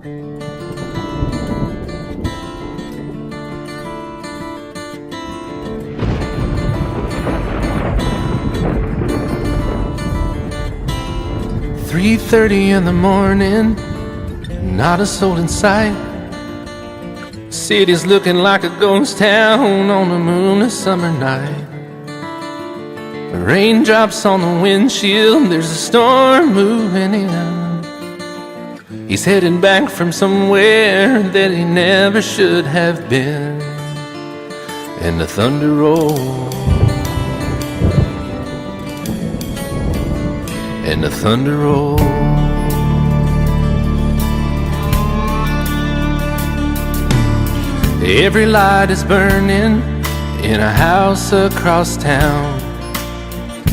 "3:30 in the morning, not a soul in sight. City's looking like a ghost town on a moonless summer night. Raindrops on the windshield, there's a storm moving in. He's heading back from somewhere that he never should have been. And the thunder rolls, and the thunder rolls. Every light is burning in a house across town.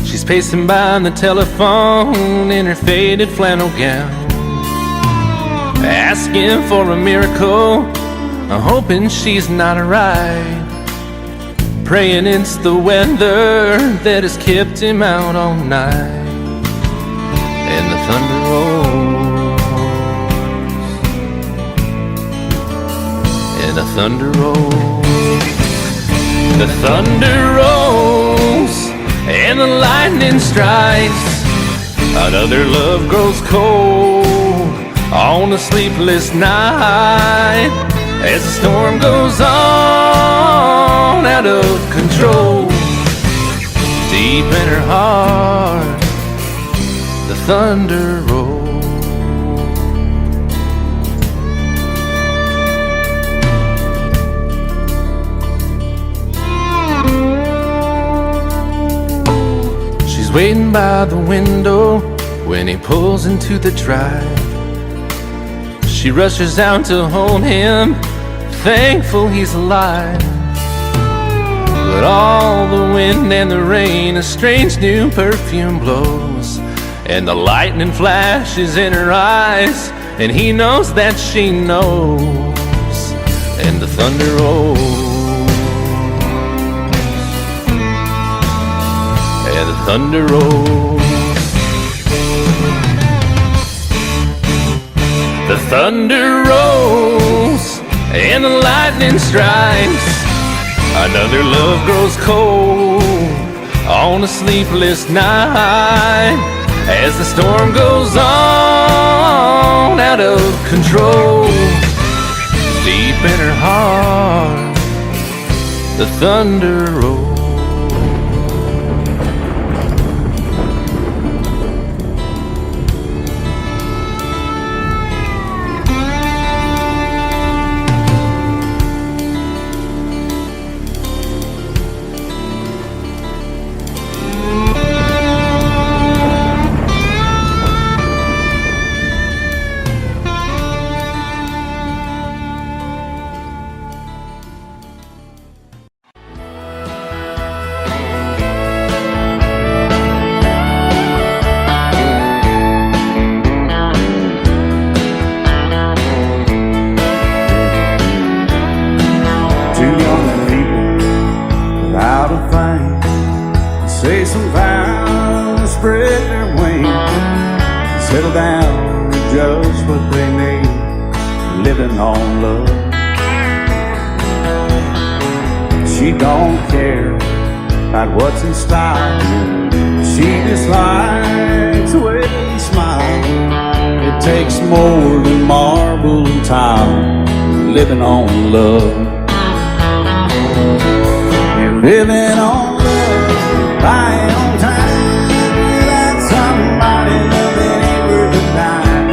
She's pacing by the telephone in her faded flannel gown, asking for a miracle, hoping she's not right, praying it's the weather that has kept him out all night. And the thunder rolls, and the thunder rolls. The thunder rolls, and the lightning strikes. Another love grows cold on a sleepless night, as the storm goes on out of control. Deep in her heart, the thunder rolls. She's waiting by the window when he pulls into the drive. She rushes out to hold him, thankful he's alive. But all the wind and the rain, a strange new perfume blows, and the lightning flashes in her eyes, and he knows that she knows. And the thunder rolls, and the thunder rolls. The thunder rolls, and the lightning strikes. Another love grows cold on a sleepless night, as the storm goes on out of control. Deep in her heart, the thunder rolls. Say some vows, spread their wings, settle down to just what they need, living on love. She don't care about what's in style, she just likes the way he smiles. It takes more than marble and tile, living on love. You're living on buying on time without somebody loving ain't worth a dime.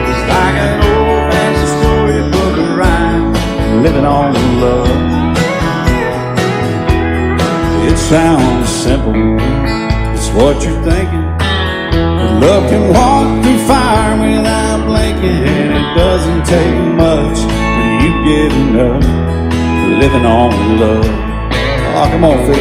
It's like an old-fashioned storybook of rhyme, living on love. It sounds simple, it's what you're thinking. But love can walk through fire without blinking, and it doesn't take much when you get enough, living on love. Oh, come on, Phil.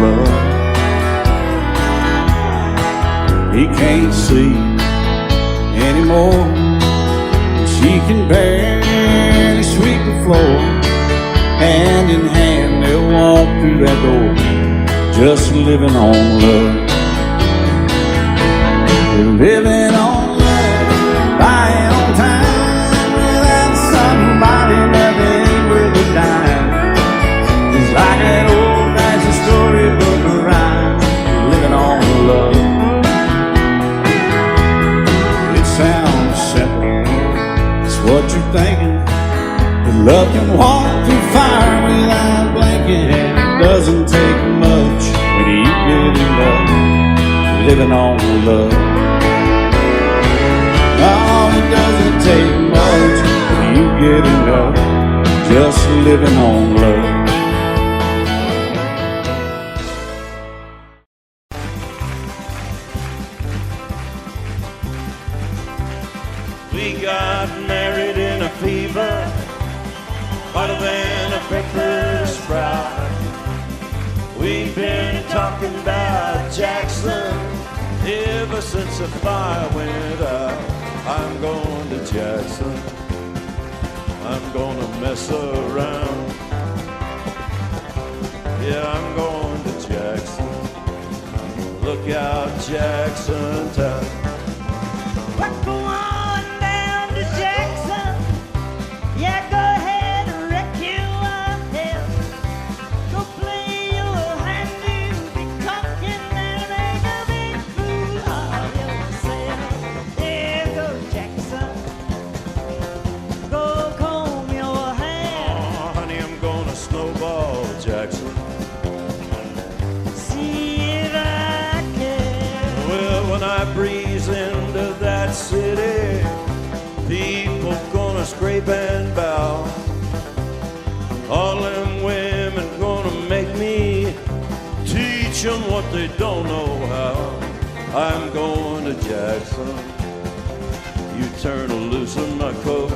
love. He can't sleep anymore. She can barely sweep the floor. Hand in hand they'll walk through that door, just living on love. They're living on love, buying on time without somebody nothing worth a dime. It's like that old-fashioned storybook rhyme, living on love. It sounds simple, it's what you're thinking. That love can walk through fire without blinking, and it doesn't take much when you get in love, living on love. Oh, it doesn't take much when you get in love, just living on love. We got married in a fever, hotter than a pepper sprout. We've been talking about Jackson ever since the fire went out. I'm going to Jackson, I'm gonna mess around. Yeah, I'm going to Jackson, look out Jackson town. We're going down to Jackson. Yeah, go ahead and wreck you up there. Go play your hand, you be cocking and make a big fool of yourself. Yeah, go Jackson. Go comb your hair. Oh, honey, I'm gonna snowball Jackson. See if I can. Well, when I breeze into that city, people gonna scrape and bow. All them women gonna make me teach them what they don't know how. I'm going to Jackson, you turn loose in my coat.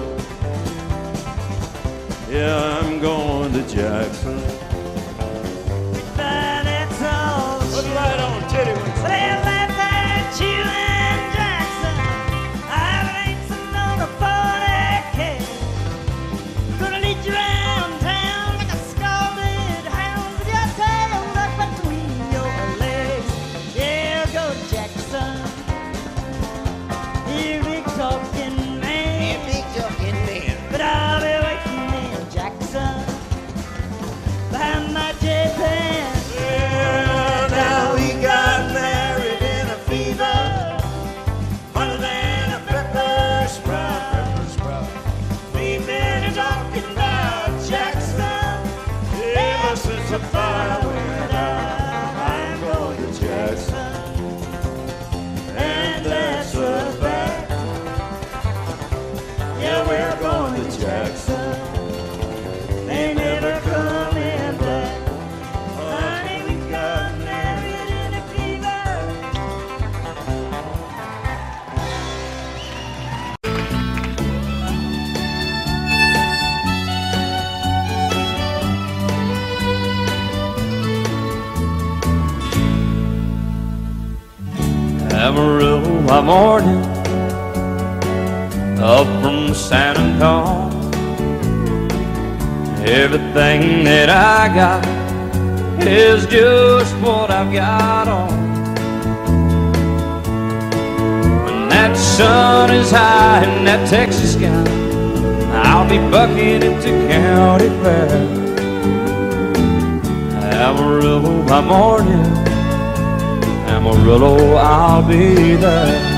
Yeah, I'm going to Jackson. But that's all. Put the light on, titty wings. Well, that's that you and Jackson. I've racing on a 40K. Gonna lead you around town like a scalded hound with your tail tucked between your legs. Yeah, go Jackson. You big talking man. But I'll be waiting in Jackson behind my J-Pan. Well, now we got married in a fever, hotter than a pepper sprout. We've been talking about Jackson ever since the fire went out. I'm going to Jackson, and that's a fact. Yeah, we're going to Jackson. They never coming back. Honey, we got married in a fever. Amarillo morning, up from San Antonio. Everything that I got is just what I've got on. When that sun is high in that Texas sky, I'll be bucking at the county fair. Amarillo by morning, Amarillo, I'll be there.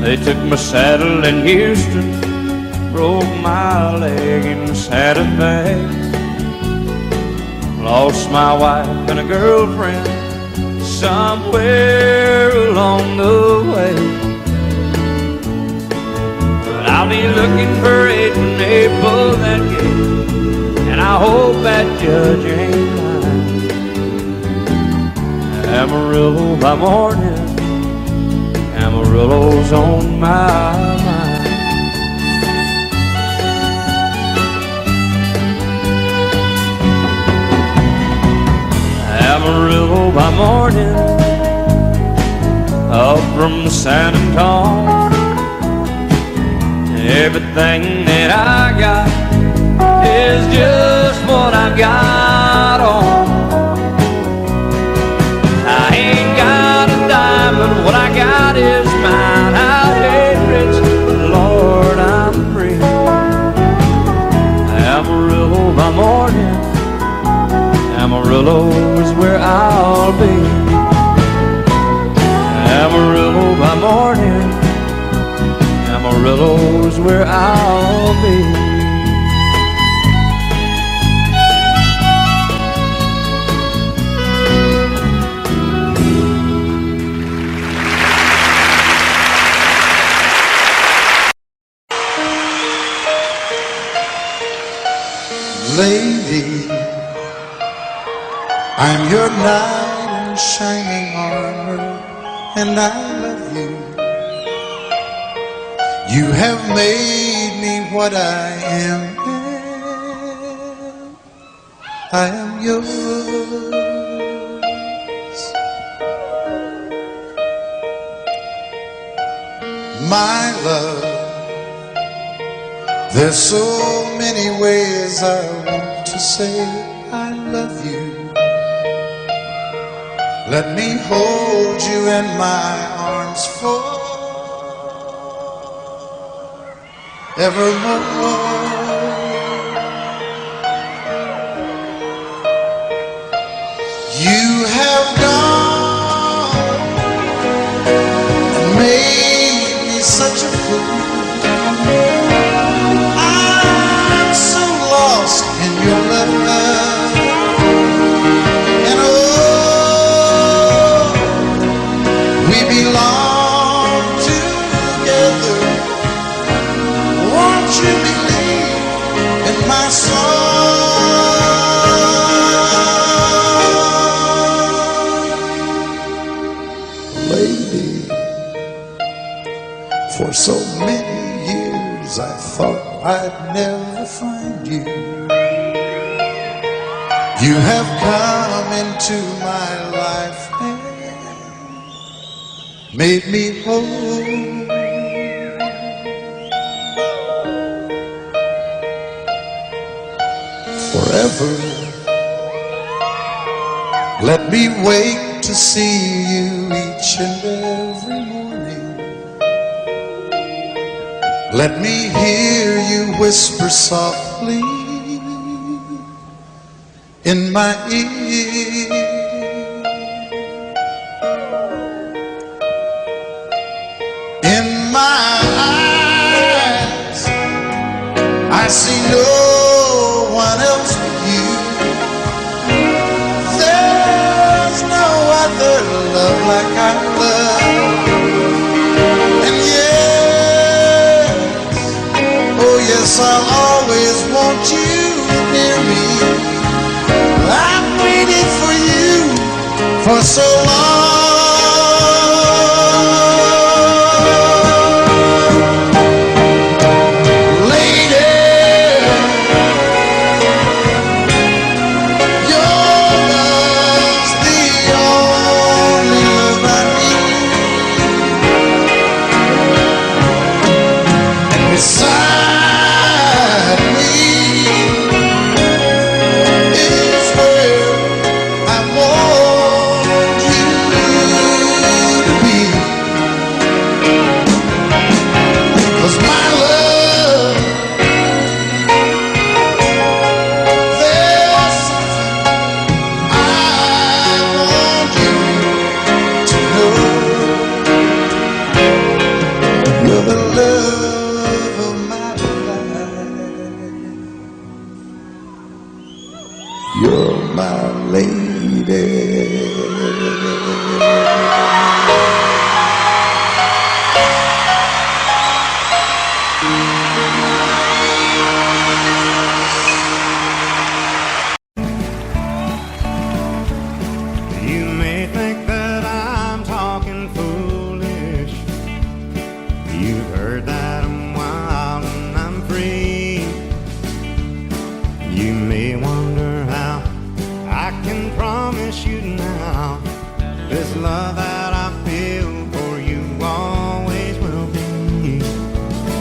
They took my saddle in Houston, broke my leg in Santa Fe. Lost my wife and a girlfriend somewhere along the way. But I'll be looking for it when they pull that gate, and I hope that judge ain't lying. Amarillo by morning, Amarillo's on my mind. by morning, up from San Antonio. Everything that I got is just what I've got on. I ain't got a dime, but what I got is mine. I ain't rich, but Lord, I'm free. Amarillo by morning, Amarillo is where I'll be. Amarillo by morning, Amarillo is where I'll be. Lady, I'm your knight in shining armor, and I love you. You have made me what I am. I am yours. My love, there's so many ways I want to say I love you. Let me hold you in my arms forevermore. You have gone and made me such a fool. In your love, and oh, we belong together. Won't you believe in my song? Lady, for so many years I thought I'd never find you. You have come into my life and made me whole. Forever, let me wake to see you each and every morning. Let me hear you whisper softly in my ear. In my eyes, I see no one else but you. There's no other love like I love. And yes, oh yes, I'll always want you near me. I've waited for you for so long. Lady, your love's the only love I need. And beside me you're my lady. You may think that I'm talking foolish. You've heard that I'm wild and I'm free. You may wonder how I can promise you now love that I feel for you always will be.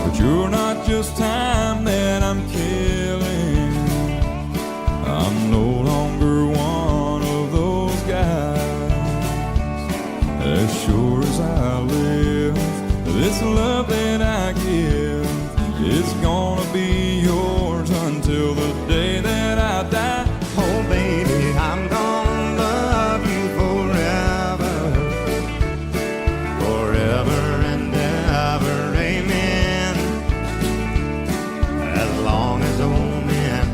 But you're not just time that I'm killing. I'm no longer one of those guys. As sure as I live, this love that I give, it's gonna be yours until the day that I die. Oh baby, I'm gonna love you forever, forever and ever, amen. As long as old men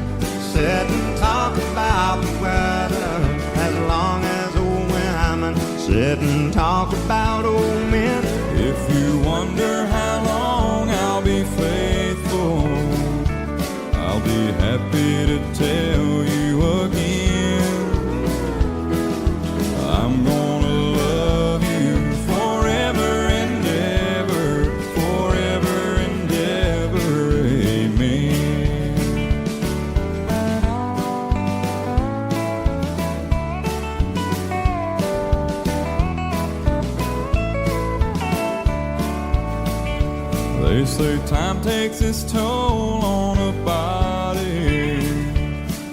sit and talk about the weather, as long as old women sit and talk about old men. If you wonder how long I'll be faithful, I'll be happy to tell you again. I'm gonna love you forever and ever, forever and ever, amen. They say time takes its toll on a body,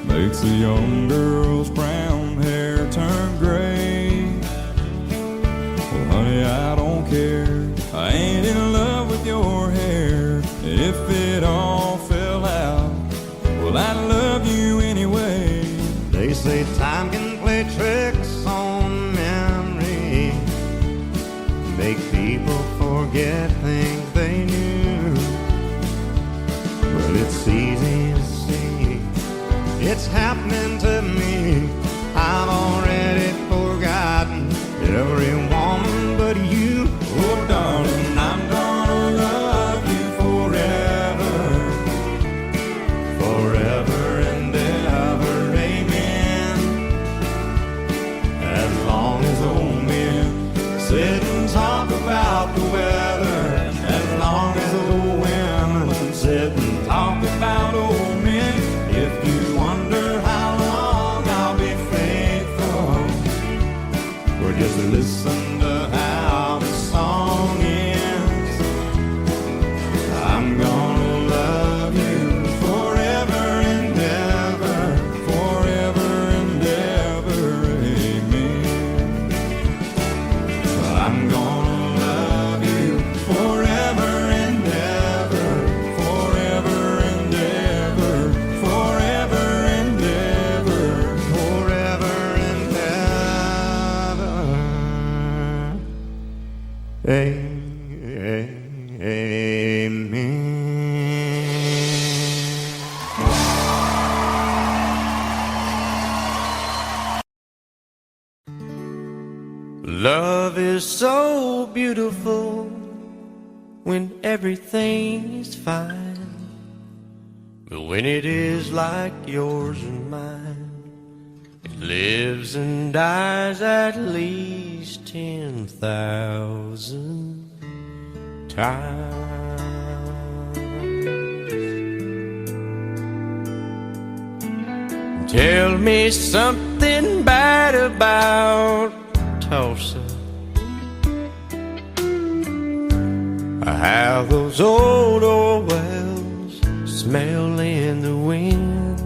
makes a young girl's brown hair turn gray. Well, honey, I don't care. I ain't in love with your hair. If it all fell out, well, I'd love you anyway. They say time can play tricks on memory, make people forget things they knew. Well, it's easy to see, it's happening to me. I've already forgotten every woman but you. Oh, darling, I'm gonna love you forever, Forever and ever, amen. As long as old men sit and talk about the weather, as long as old women sit and talk about old men. If you wonder how long I'll be faithful, or just listen to how the song ends. I'm gonna love you forever and ever, forever and ever, amen. I'm gonna love you forever and ever, forever and ever, forever and ever, forever and ever, amen. Love is so beautiful when everything is fine, but when it is like yours and mine, it lives and dies at least 10,000 times. Tell me something bad about Tulsa, how those old oil wells smell in the wind.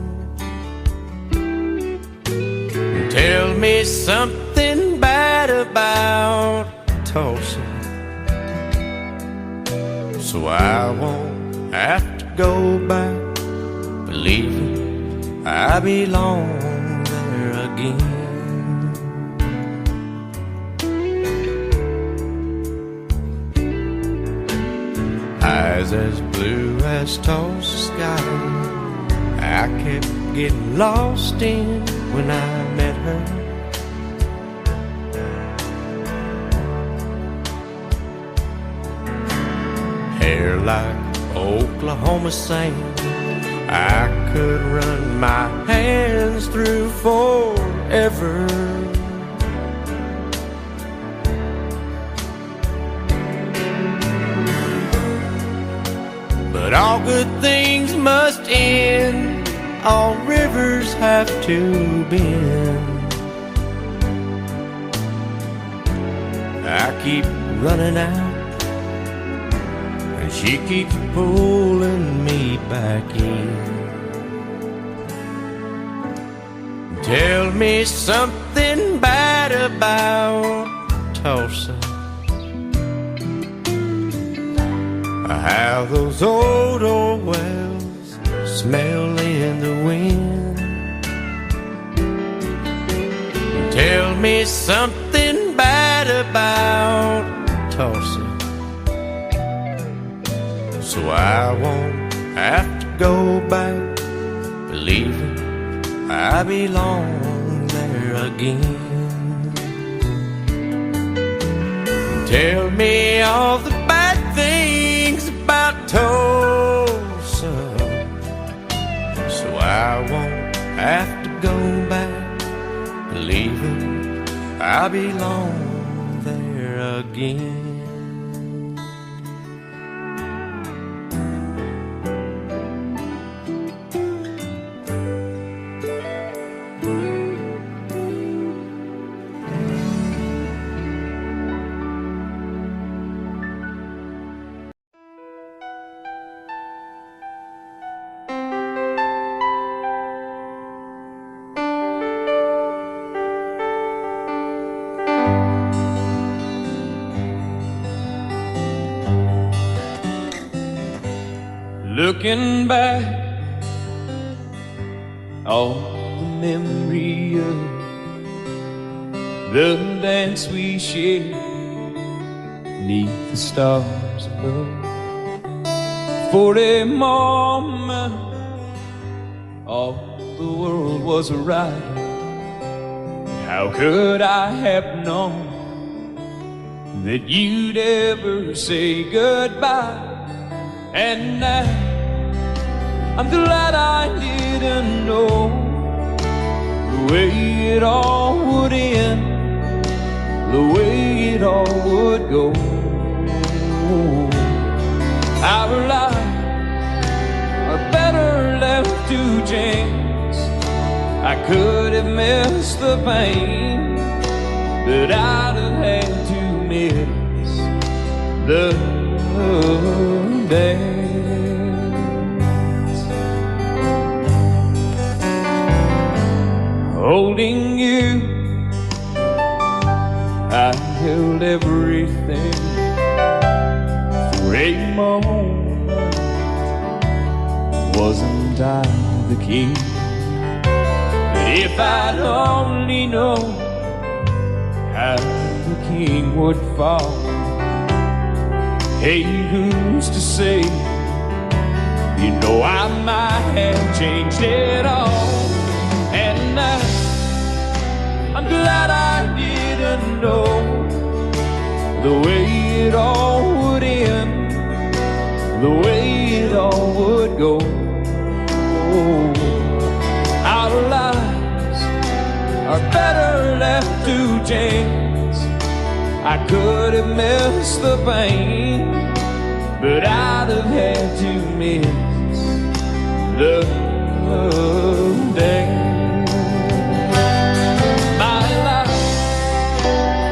Tell me something bad about Tulsa, so I won't have to go back believing I belong there again. Eyes as blue as Tulsa sky, I kept getting lost in when I met her. Hair like Oklahoma sand, I could run my hands through forever. But all good things must end, all rivers have to bend. I keep running out, and she keeps pulling me back in. Tell me something bad about Tulsa, how those old wells smell in the wind. Tell me something bad about Tulsa, so I won't have to go back believing I belong there again. Tell me all the bad things about Tulsa, so I won't have to go back believing I belong there again. Looking back on the memory of the dance we shared neath the stars above. For a moment, all the world was right. How could I have known that you'd ever say goodbye? And now I'm glad I didn't know the way it all would end, the way it all would go. Our lives are better left to chance. I could have missed the pain, but I'd have had to miss the dance. Holding you, I held everything for a moment. Wasn't I the king? But if I'd only known how the king would fall, hey, who's to say? You know I might have changed it all. And I'm glad I didn't know the way it all would end, the way it all would go. Our lives are better left to chance. I could have missed the pain, but I'd have had to miss the dance. My life,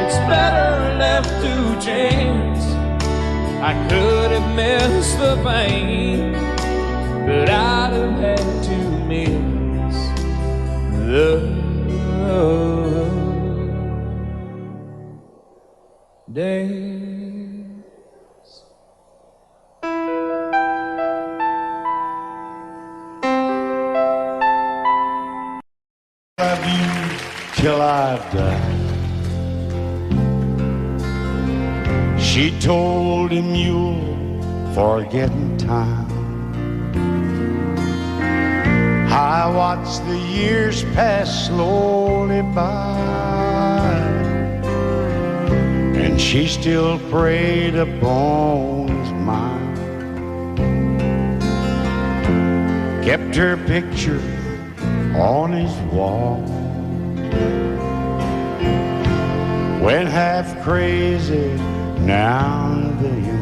it's better left to chance. I could have missed the pain, but I'd have had to miss the days. Love you till I die. She told him you'll forget in time. I watched the years pass slowly by, and she still preyed upon his mind. Kept her picture on his wall, went half crazy now and then.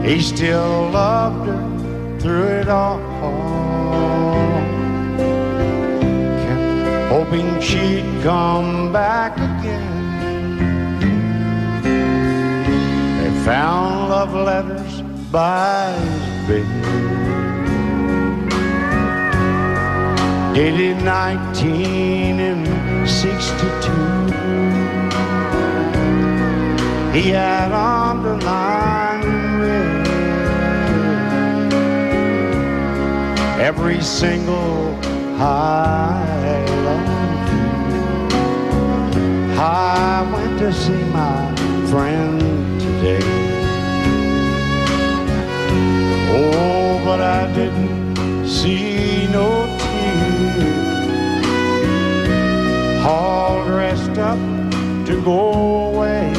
He still loved her through it all, kept hoping she'd come back again. again. They found love letters by his bed, dated 1962. He had underlined in red every single I love you. I went to see my friend today. Oh, but I didn't see no tears, all dressed up to go away.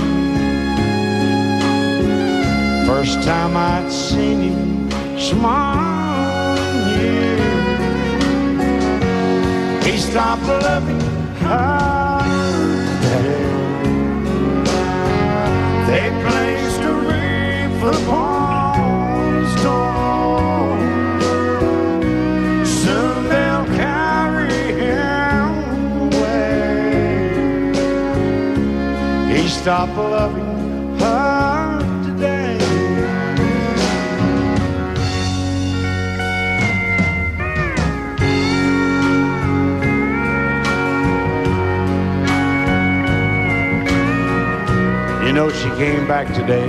First time I'd seen him smile in years. He stopped loving her today. They placed a wreath upon his door. Soon they'll carry him away. He stopped loving her today. You know, she came back today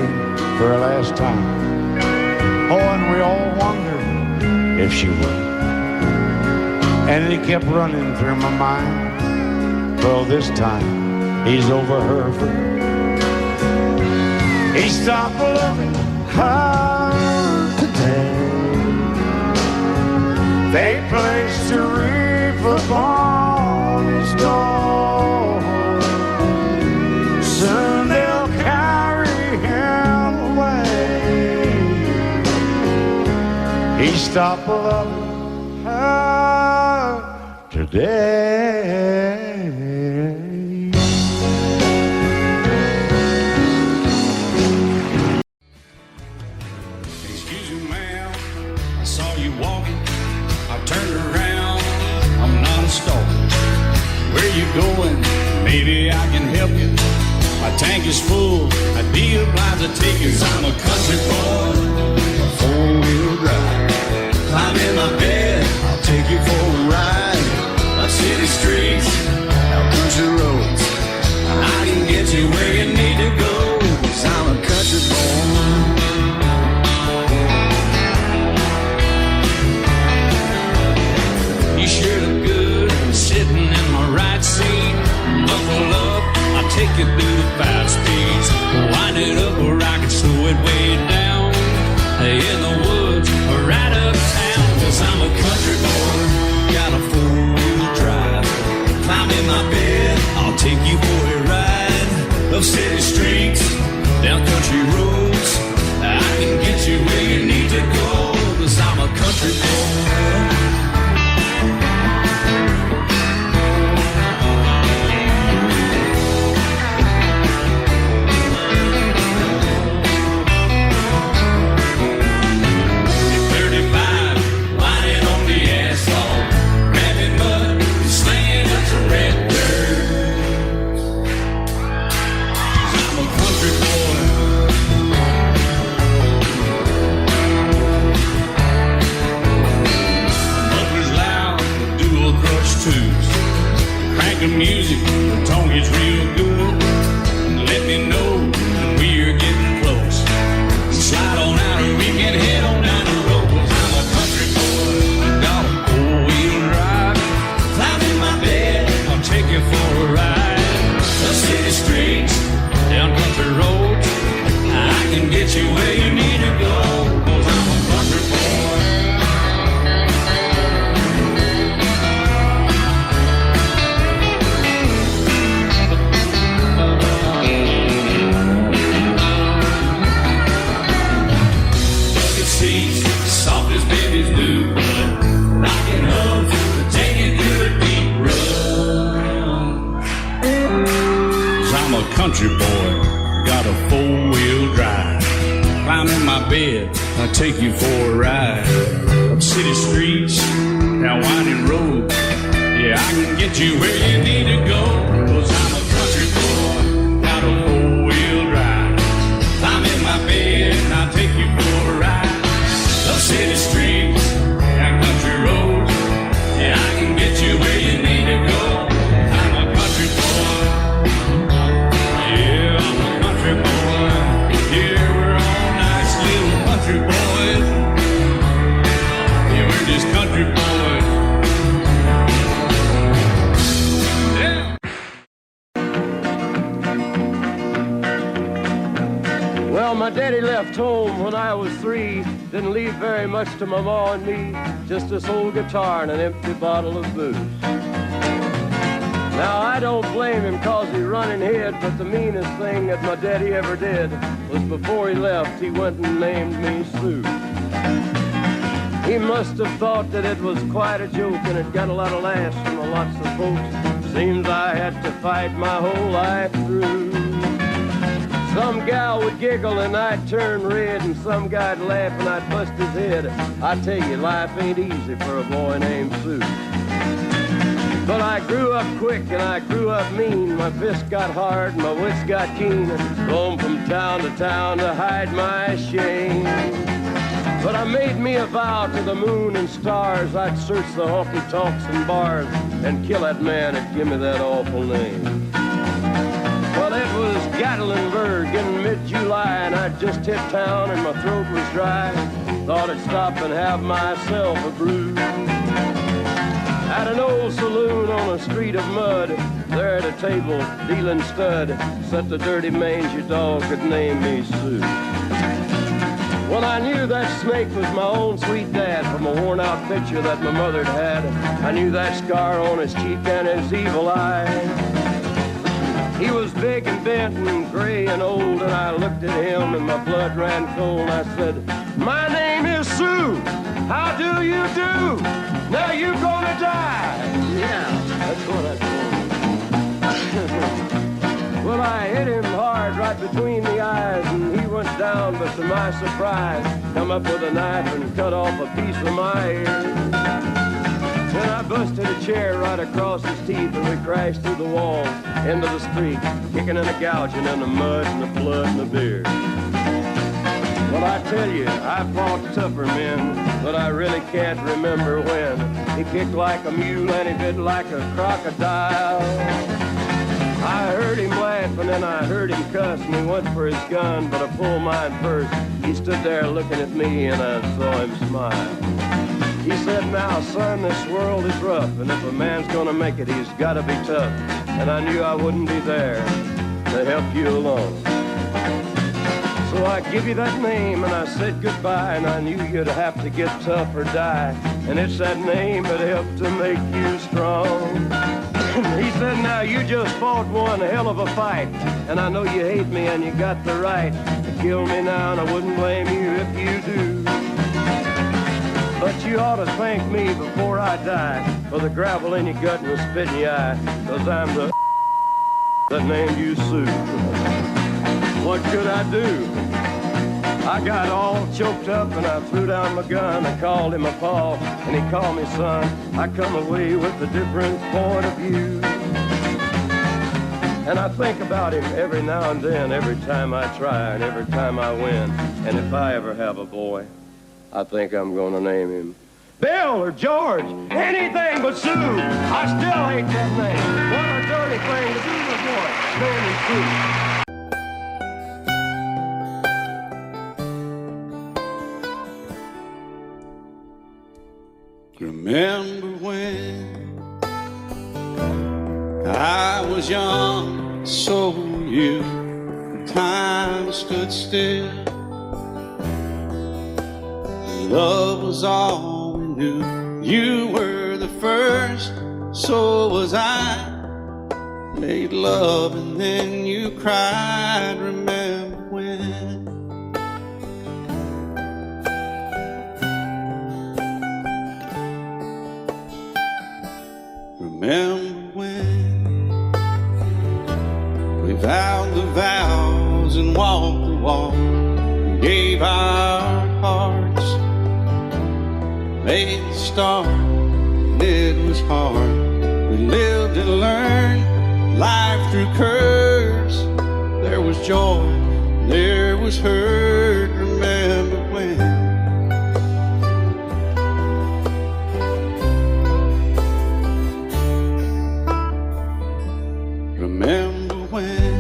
for her last time. Oh, and we all wondered if she would. And it kept running through my mind. Well, this time, he's over her for good. He stopped loving her today. They placed a wreath upon his door. Soon they'll carry him away. He stopped loving her today. Excuse me, ma'am, I saw you walking. I turned around, I'm not a stalker. Where you going? Maybe I can help you. My tank is full, I'd be obliged to take you. 'Cause I'm a country boy, a four-wheel drive. Climb in my bed, I'll take you for a ride. Up city streets, out country roads. I can get you where you need to go. 'Cause I'm a country boy. You sure look good sitting in my right seat. Buckle up, I'll take you through the 5 speeds. Wind it up where I can slow it way down. In the woods or right uptown. 'Cause I'm a country boy, got a 4-wheel drive. Climb in my bed, I'll take you for a ride. Up city streets, down country roads. I can get you where you need to go. 'Cause I'm a country boy. Crank the music, the tone is real good. Let me know when we're getting close. Slide on out and we can head on down the road. 'Cause I'm a country boy, got a 4-wheel drive. Climb in my bed, I'll take you for a ride. The city streets, down country roads. I can get you where you need to go. 'Cause I'm a country boy. Soft as babies do, rocking up, taking through a deep run. 'Cause I'm a country boy, got a 4-wheel drive. Climb in my bed, I'll take you for a ride. Up city streets, down winding roads. Yeah, I can get you where you need to go. 'Cause I'm a country boy. daddy left home when I was 3. Didn't leave very much to my ma and me, just this old guitar and an empty bottle of booze. Now I don't blame him cause he run and hid, but the meanest thing that my daddy ever did was before he left, he went and named me Sue. He must have thought that it was quite a joke, and it got a lot of laughs from lots of folks. Seems I had to fight my whole life through. Some gal would giggle and I'd turn red, and some guy'd laugh and I'd bust his head. I tell you, life ain't easy for a boy named Sue. But I grew up quick and I grew up mean. My fists got hard and my wits got keen. Roamed from town to town to hide my shame. But I made me a vow to the moon and stars, I'd search the honky-tonks and bars and kill that man that give me that awful name. Well, it was Gatlinburg in mid-July, and I'd just hit town and my throat was dry. Thought I'd stop and have myself a brew. At an old saloon on a street of mud, there at a table, dealing stud, sat the dirty mangy dog that named me Sue. Well, I knew that snake was my own sweet dad from a worn-out picture that my mother'd had. I knew that scar on his cheek and his evil eye. He was big and bent and gray and old, and I looked at him and my blood ran cold. I said, "My name is Sue. How do you do? Now you gonna die." Yeah, that's what I told him. Well, I hit him hard right between the eyes, and he went down, but to my surprise, come up with a knife and cut off a piece of my ear. Then I busted a chair right across his teeth, and we crashed through the walls into the street, kicking and a gouging in the mud and the blood and the beer. Well, I tell you, I fought tougher men, but I really can't remember when. He kicked like a mule and he bit like a crocodile. I heard him laugh and then I heard him cuss, and he went for his gun, but I pulled mine first. He stood there looking at me and I saw him smile. He said, "Now, son, this world is rough, and if a man's gonna make it, he's gotta be tough." And I knew I wouldn't be there to help you along. So I give you that name and I said goodbye, and I knew you'd have to get tough or die. And it's that name that helped to make you strong. He said, "Now you just fought one hell of a fight, and I know you hate me and you got the right to kill me now, and I wouldn't blame you if you do. But you ought to thank me before I die for the gravel in your gut and the spit in your eye, 'cause I'm the that named you Sue." What could I do? I got all choked up and I threw down my gun. I called him a paw and he called me son. I come away with a different point of view. And I think about him every now and then, every time I try and every time I win. And if I ever have a boy, I think I'm gonna name him Bill or George, anything but Sue. I still hate that name. What a dirty thing to do to a boy. Name him Sue. Remember when I was young, so were you. Time stood still. Love was all we knew. You were the first, so was I. Made love and then you cried. Remember when? Remember when we vowed the vows and walked the walk, and gave our hearts, made the start, and it was hard. We lived and learned life through curves. There was joy, there was hurt. Remember when? Remember when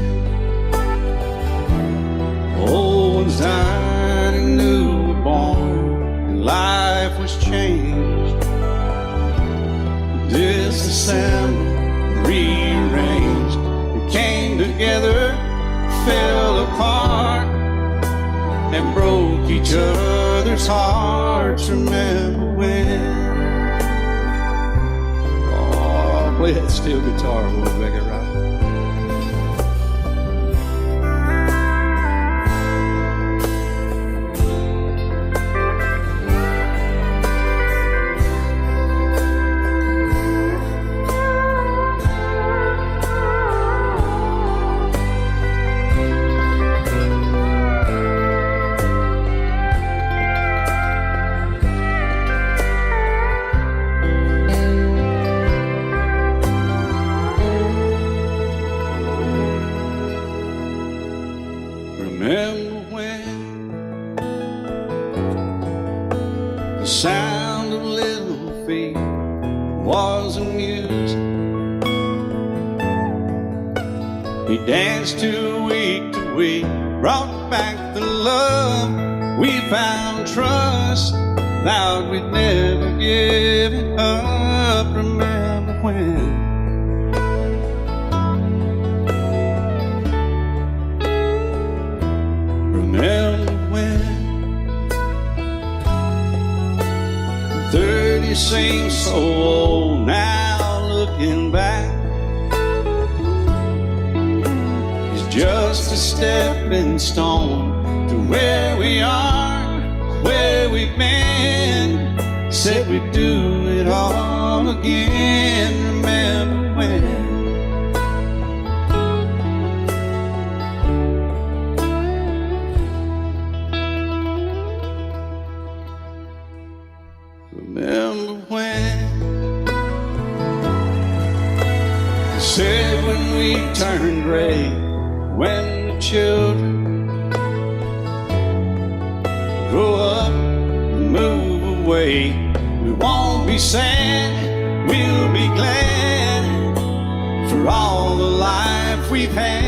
old ones died and new were born, and life was changed. Disassembled, rearranged, we came together, fell apart. and broke each other's hearts. Remember when? Oh, play that steel guitar, we'll make it right. Remember when the sound of little feet was amusing? He danced to week, brought back the love. We found trust, vowed we'd never give it up. Remember when? Remember when 30 seems so old now, looking back. It's just a stepping stone to where we are, where we've been. Said we'd do it all again. Remember when? Remember when? They said when we turn gray, when the children grow up and move away, we won't be sad, we'll be glad for all the life we've had.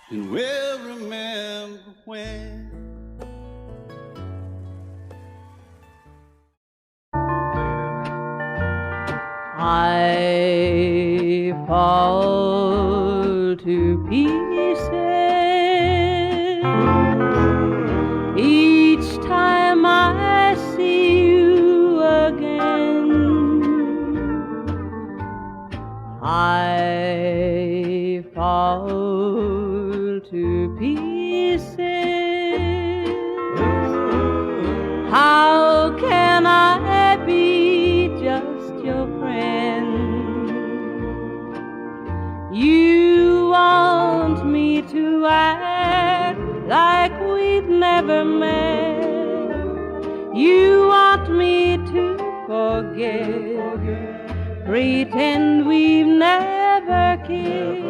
And we'll remember when. I fall to pieces each time I see you again. I fall to pieces. How can I be just your friend? You want me to act like we've never met. You want me to forget, pretend we've never kissed.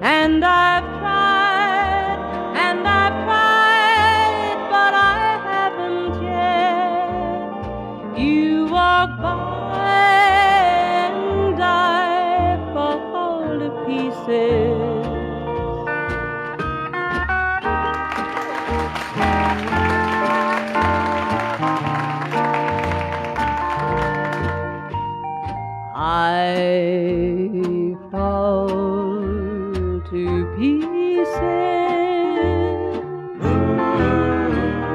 And I've tried, but I haven't yet. You walk by and I fall to pieces. I fall to pieces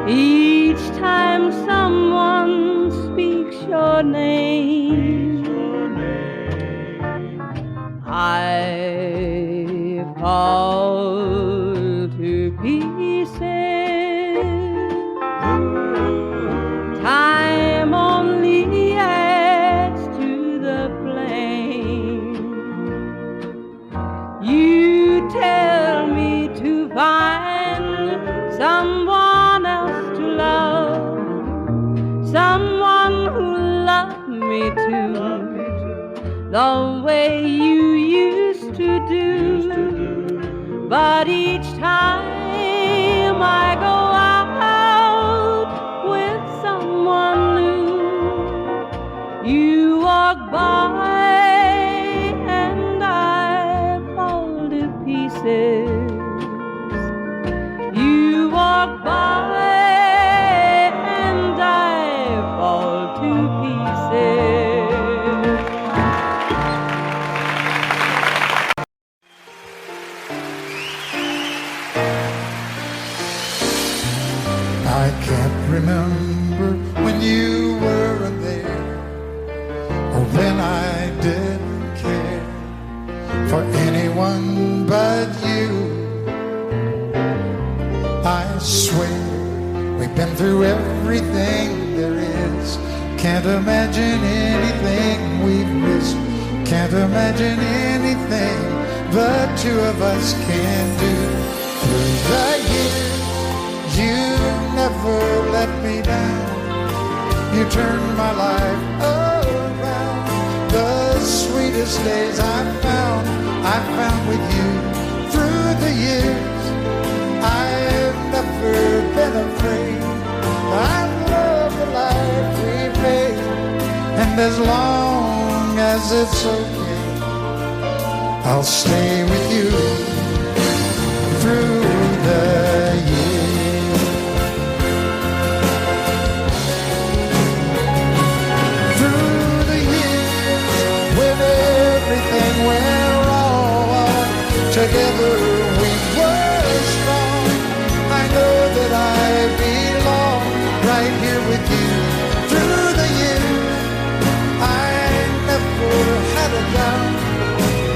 each time someone speaks your name. I fall to pieces. Time only adds to the flame. You tell me to find someone else to love, someone who loved me too, the way you used to do. But each time I go out with someone new, you walk by and I fall to pieces. You walk by and I fall to pieces. remember when you weren't there, or when I didn't care for anyone but you. I swear we've been through everything there is. Can't imagine anything we've missed. Can't imagine anything the two of us can do. Through the years, you never let me down. You turned my life around. The sweetest days I found with you. Through the years, I've never been afraid. I love the life we've made, and as long as it's okay, I'll stay with you through the years. Through the years, when everything went wrong, together we were strong. I know that I belong right here with you. Through the years, I never had a doubt.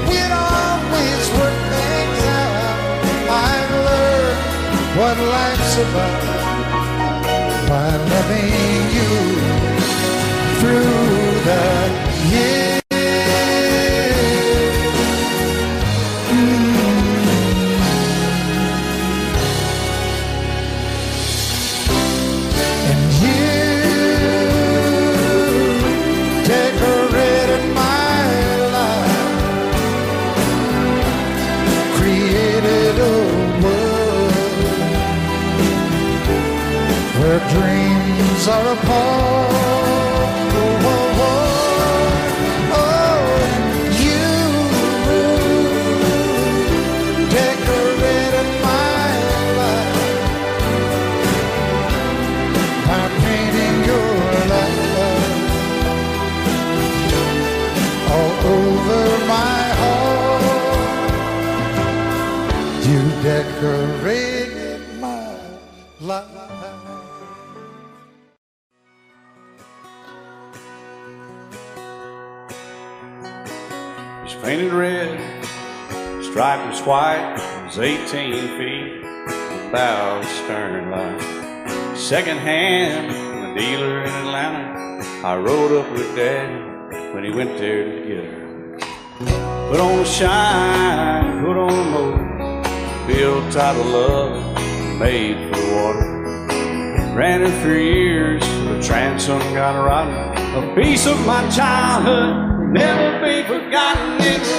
We'd always work things out. I've learned what life's about by loving you through the years. Dreams are apart. Oh, oh, oh, oh. You decorated my life by painting your love all over my heart. You decorated my life. Painted red, striped was white, it was 18 feet, bow stern line. Second hand from a dealer in Atlanta, I rode up with Daddy when he went there to get her. Put on a shine, put on a motor, built out of love, made for the water. Ran her for years, the transom got rotten. A piece of my childhood never be forgotten. It's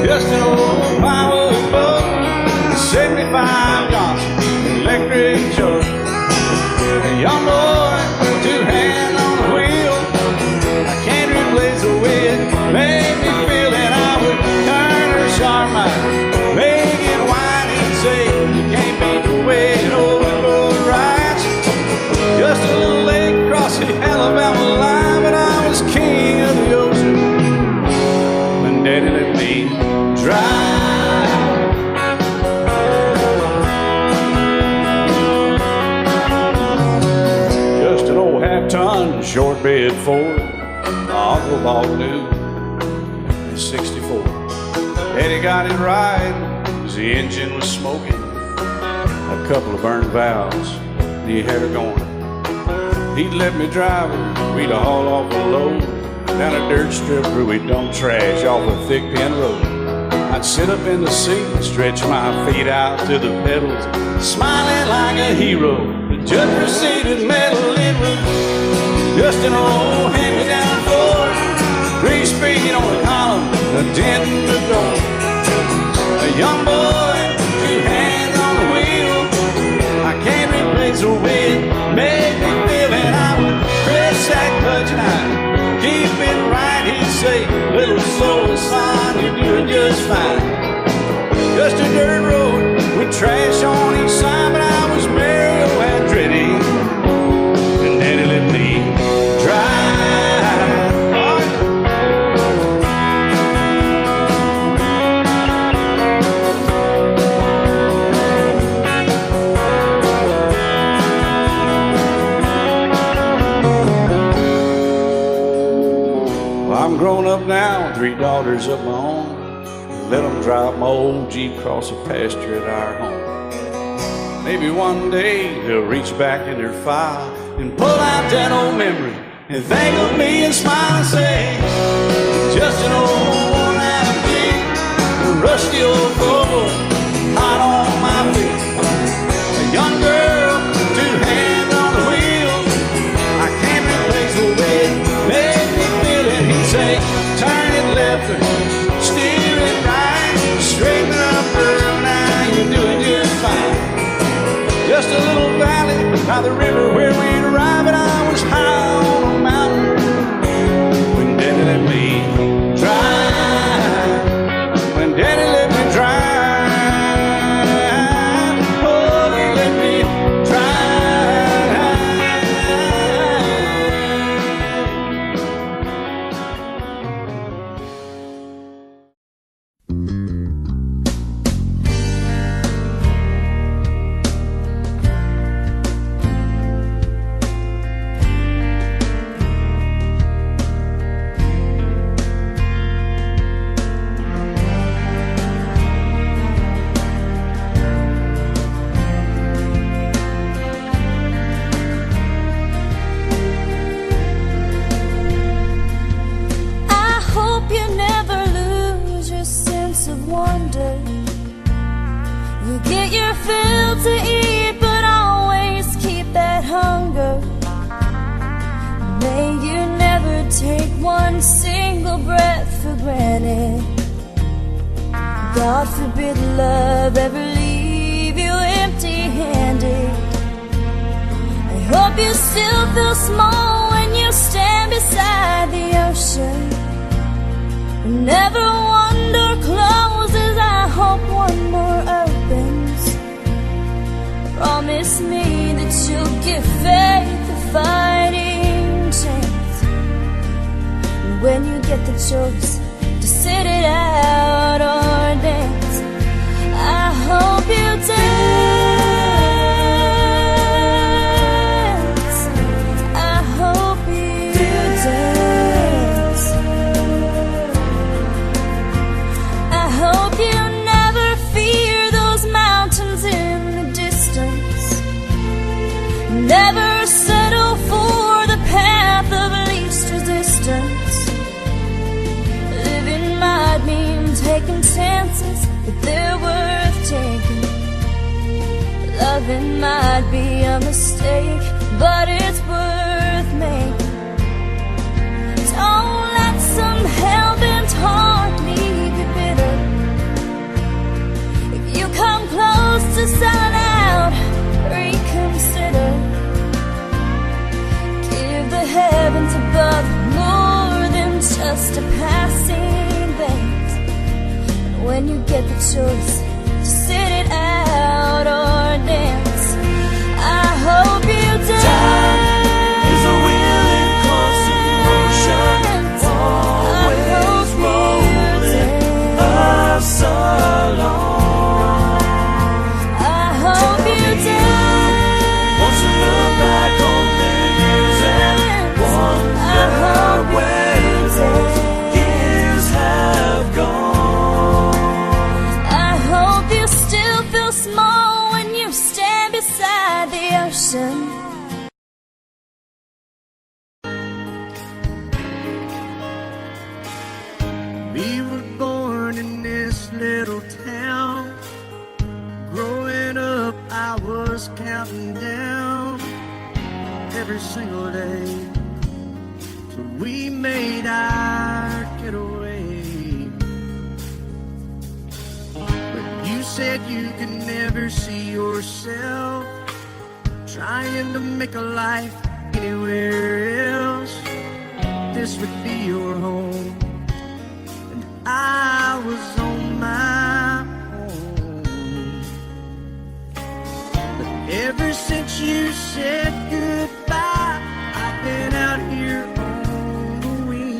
just an old power boat, 75 Johnson electric jug. A young boy, two hands on the wheel. I can't replace the way it made me feel that I would turn her sharp mind, make it wide and say you can't beat the way an old boat rides. Just a little lake across the Alabama line, but I was king of the ocean. Daddy let me drive. Just an old half-ton short bed Ford my uncle bought new in '64. Daddy got it right as the engine was smoking, a couple of burned valves, he had her going. He'd let me drive her, we'd haul off a load down a dirt strip where we dump trash off a thick pin road. I'd sit up in the seat and stretch my feet out to the pedals, smiling like a hero. The judge proceeded metal, it was just an old hand-me-down Ford, 3-speed on the column, a dent in the door. A young boy, two hands on the wheel. I can't replace the way it made me feel, and I would press that clutch and I'd keep it right, he'd say, little slow, son, you're doing just fine. Just a dirt road with trash on each side, but I was merry and pretty, and Daddy let me drive. got 3 daughters of my own. Let them drive my old Jeep across the pasture at our home. Maybe one day they'll reach back in their file and pull out that old memory and think of me and smile and say, just an old worn-out Jeep, a rusty old Volvo, hot on my feet. A young girl, 2 hands on the wheel. I can't replace the way it made me feel. And he'd say, turn it left or steer it right, straighten up, girl, now you're doing just fine. Just a little valley by the river where we'd arrive, and I was high on a mountain when Daddy let me drive. When Daddy let me drive, oh, he let me God forbid love ever leave you empty-handed. I hope you still feel small when you stand beside the ocean. Whenever one door closes, I hope one more opens. Promise me that you'll give faith a fighting chance. And when you get the choice to sit it out or dance, I hope you dance. I hope you dance. I hope you never fear those mountains in the distance. Never settle for the path of least resistance. Might mean taking chances, but they're worth taking. Loving might be a mistake, but it's worth making. Don't let some hell-bent heart leave you bitter. If you come close to selling out, reconsider. Give the heavens above more than just a passing. When you get the choice to sit it out or dance, I hope you dance. Time is a willing constant motion, always rolling us along. I hope you dance. Once you look back on memories and wonder where those years have gone. Small when you stand beside the ocean. We were born in this little town. Growing up, I was counting down every single day till we made our getaway. You said you could never see yourself trying to make a life anywhere else. This would be your home, and I was on my own. But ever since you said goodbye, I've been out here on the wing.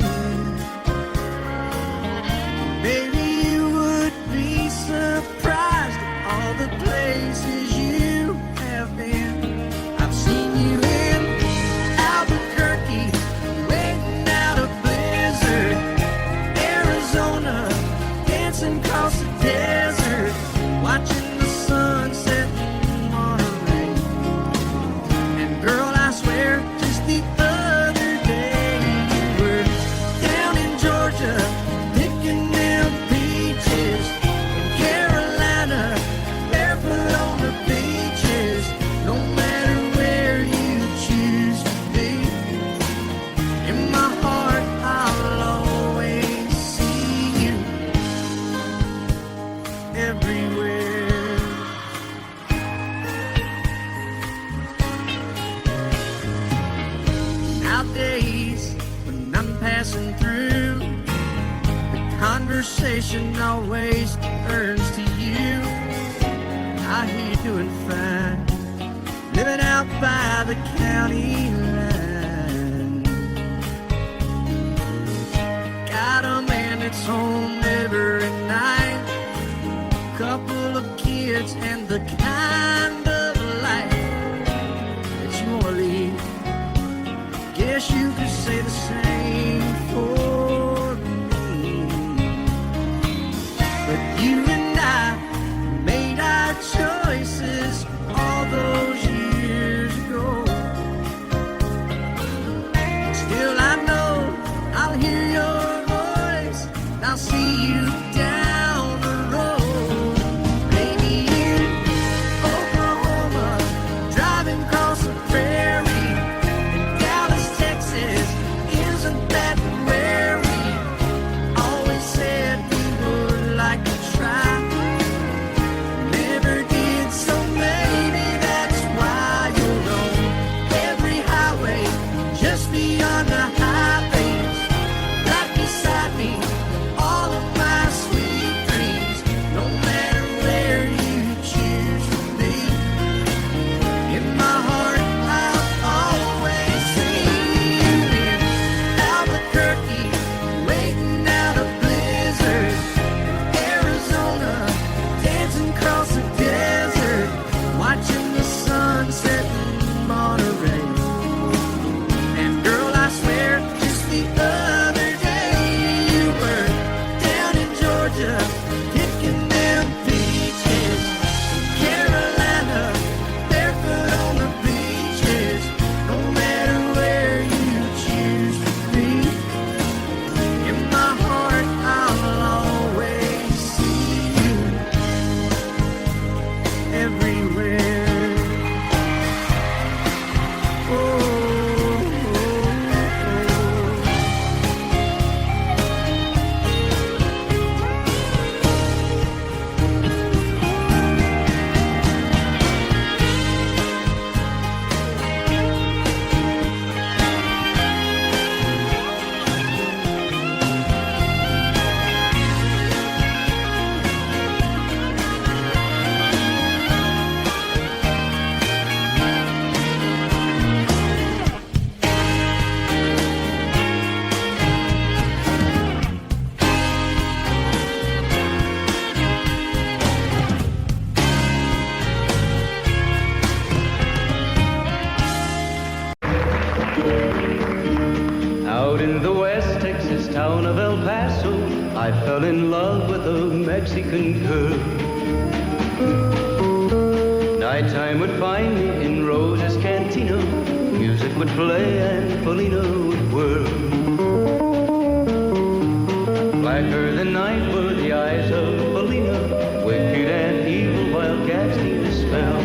Baby, you would be surprised at all the places you have been. I've seen you in Albuquerque, waiting out a blizzard, passing through. The conversation always turns to you. I hear you doing fine, living out by the county line. Got a man that's home every night, couple of kids and the kind of life that you wanna lead. Guess you could say the same for me. But you and I made our choices all those years ago. Still I know I'll hear your voice, and I'll see you down the road. Maybe in Oklahoma, driving across the prairie. In Dallas, Texas, isn't that where we always said we would like to try? Never did, so maybe that's why you're on every highway, just beyond the highways, right beside me, all of my sweet dreams. No matter where you choose to be, in my heart I'll always see you. In Albuquerque, waiting out a blizzard. In Arizona, dancing across the desert, watching the sunset in Monterey. And girl, I swear, just the other day you were down in Georgia, picking them peaches. Carolina, barefoot on the beaches. No matter where you choose to be, in my heart I'll always see you everywhere. Oh, oh, oh. Out in the West Texas town of El Paso, I fell in love with a Mexican girl. Nighttime would find me in Rose's Cantina. Music would play and Polina would whirl. Blacker than night were the eyes of Polina, wicked and evil while casting a spell.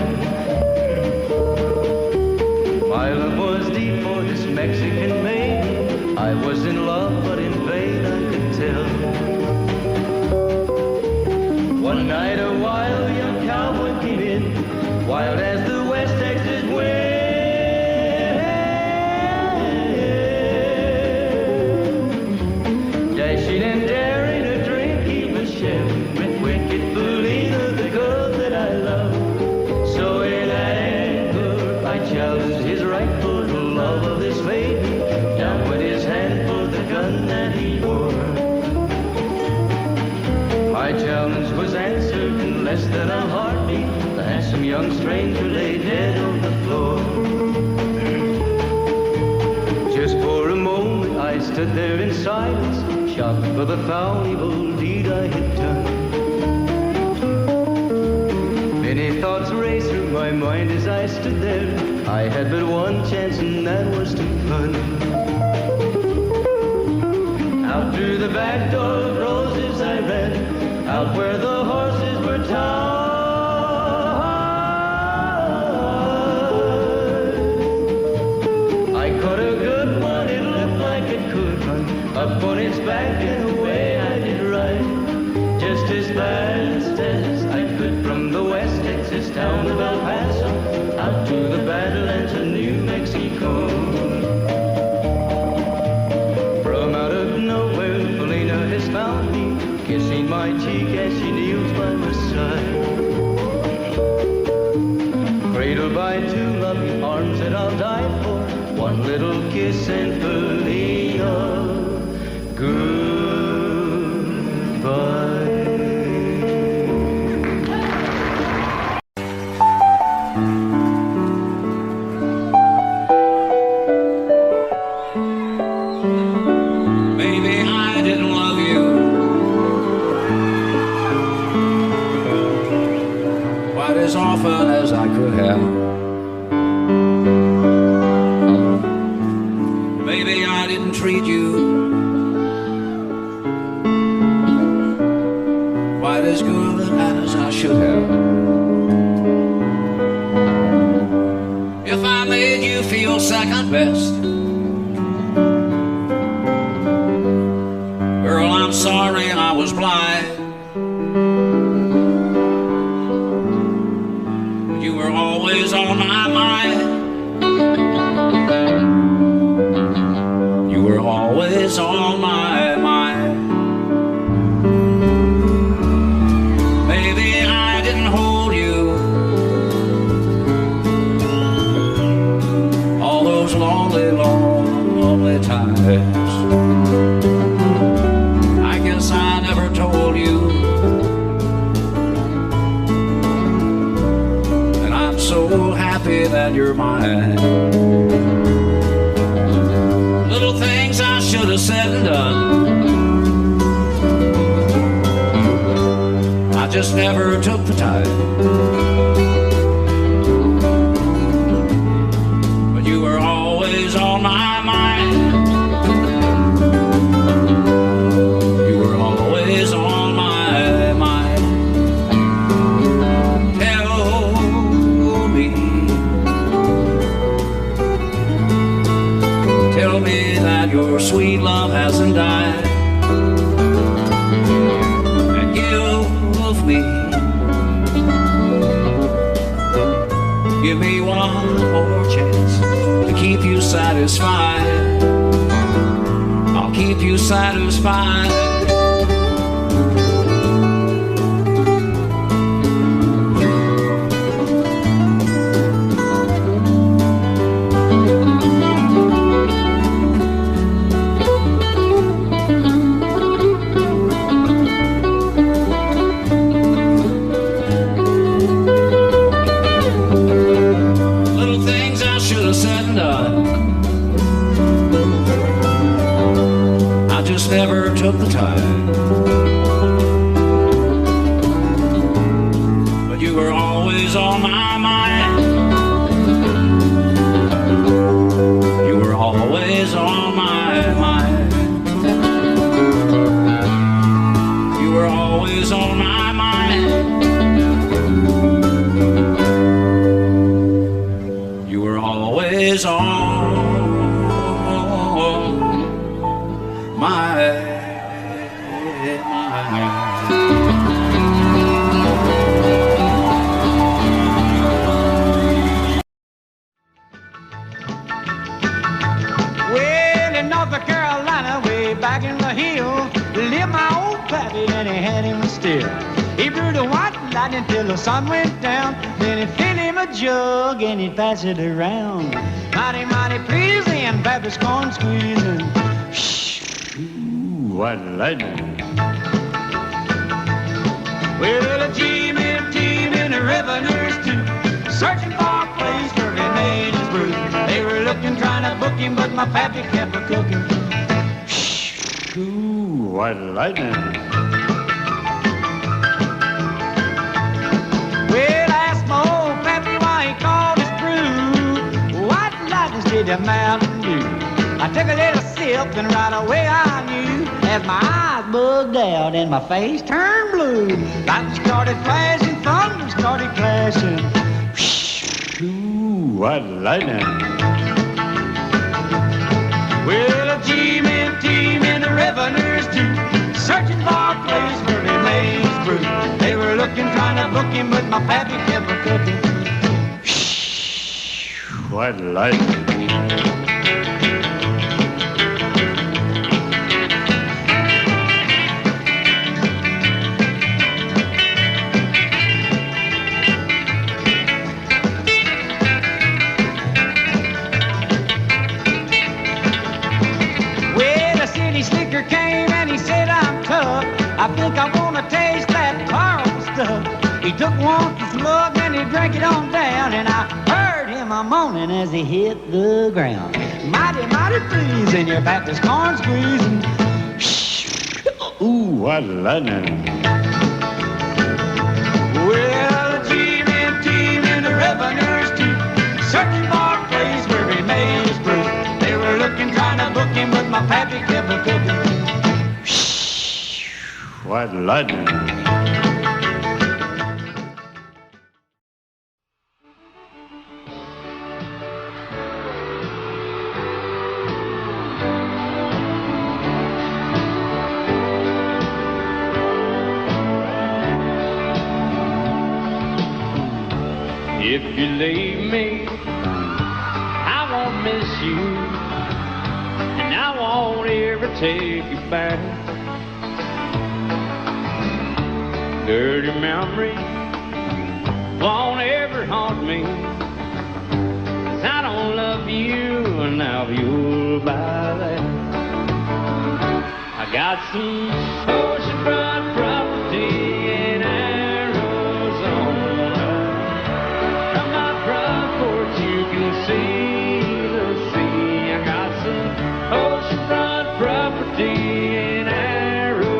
My love was deep for this Mexican maiden. I was in love, but in vain I could tell. One night a wild young cowboy came in, wild as the West Texas wind. Dashing and daring a drink he was sharing with wicked Polina, the girl that I love. So in anger I challenged his rightful love of this maiden. Down went his hand for the gun that he wore. My challenge was answered in less than a heartbeat. The handsome young stranger lay dead on the floor. Just for a moment I stood there in silence, shocked for the foul evil deed I had done. Many thoughts raced through my mind as I stood there. I had but one chance and that was to run. Out through the back door of Roses I ran, out where the horses were tied. I caught a good one, it looked like it could run, up on its back and away I did ride. Just as fast as I could from the West Texas town of El Paso, out to the Badlands of New Mexico. From out of my two loving arms that I'll die for. One little kiss and Felia, goodbye. Maybe I didn't love you quite as often as I could have. Maybe I didn't treat you quite as good as I should have. If I made you feel second best, girl, I'm sorry I was blind. You were always on my mind. You were always on my mind. Maybe I didn't hold you all those lonely, lonely times. I guess I never told you that I'm so happy that you're mine. Little things I should have said and done, I just never took the time. But you were always on my mind. You were always on my mind. Tell me that your sweet love hasn't died, and give me one more chance to keep you satisfied. I'll keep you satisfied. Never took the time, but you were always on my mind. You were always on my mind. You were always on my mind. You were always on Well, in North Carolina, way back in the hill, lived my old pappy and he had him still. He brewed a white lightning till the sun went down. Then he'd fill him a jug and he'd pass it around. Mighty, mighty pleasing, pappy's corn squeezing. Ooh, white lightning. Well, a team in the revenues too, searching for a place where he made his brew. They were looking, trying to book him, but my pappy kept a cooking. Ooh, white lightning. Well, I asked my old pappy why he called his brew white lightning instead of Mountain Dew. I took a little sip and right away I knew, as my eyes bugged out and my face turned blue. Lightning started flashing, thunder started crashing. Ooh, white lightning. Well, a team in the revenues too, searching for a place where they made his brew. They were looking, trying to book him, but my pappy kept a cooking. White lightning. I think I wanna taste that caramel stuff. He took one slug and he drank it on down, and I heard him a moaning as he hit the ground. Mighty, mighty pleasing, your Baptist corn squeezing. Ooh, what lightning. Well, Jim and Tim and the revenues too, searching for a place where he made his brew. They were looking, trying to book him, but my pappy kept a cooking. What lightning. If you leave me, I won't miss you, and I won't ever take you back. Dirty memories won't ever haunt me, 'cause I don't love you, and now you'll buy that. I got some oceanfront property in Arizona. From my front porch you can see the sea. I got some oceanfront property in Arizona.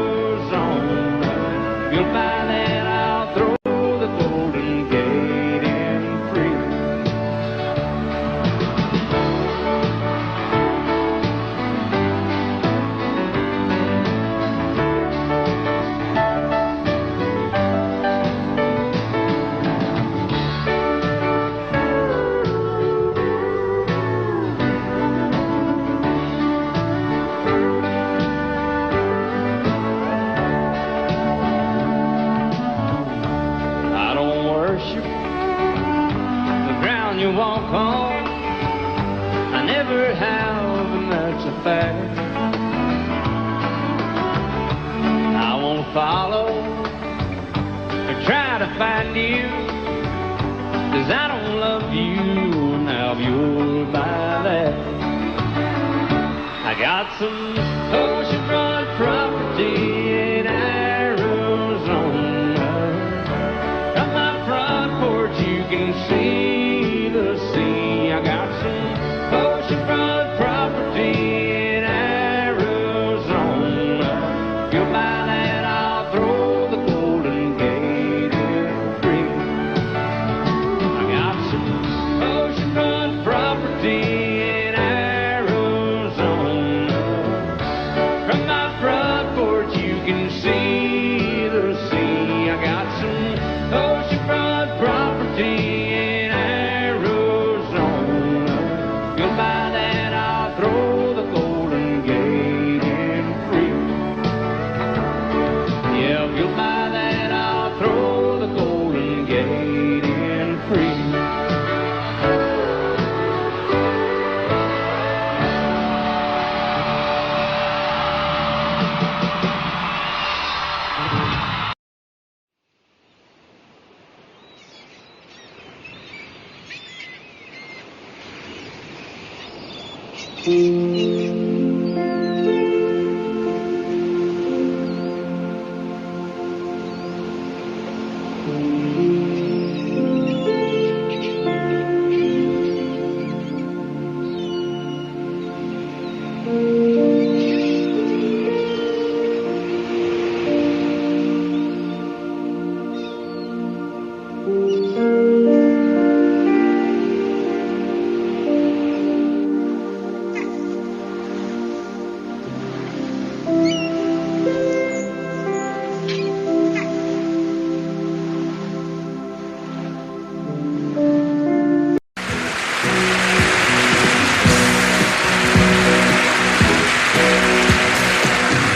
You'll buy that, I'll throw the Golden Gate in free. I don't worship the ground you walk on. I never have, and that's a fact. I won't follow or try to find you, 'cause I don't love you, now you'll buy that. I got some oceanfront property in Arizona. From my front porch you can see the sea. I got some oceanfront property in Arizona. You'll buy that, I'll throw the Golden Gate in free. I got some oceanfront property in Arizona. From my front porch you can see the sea. I got some oceanfront property in Arizona. You'll buy that, I'll throw the Golden Gate in free. Yeah, if you'll buy that, I'll throw the Golden Gate in free.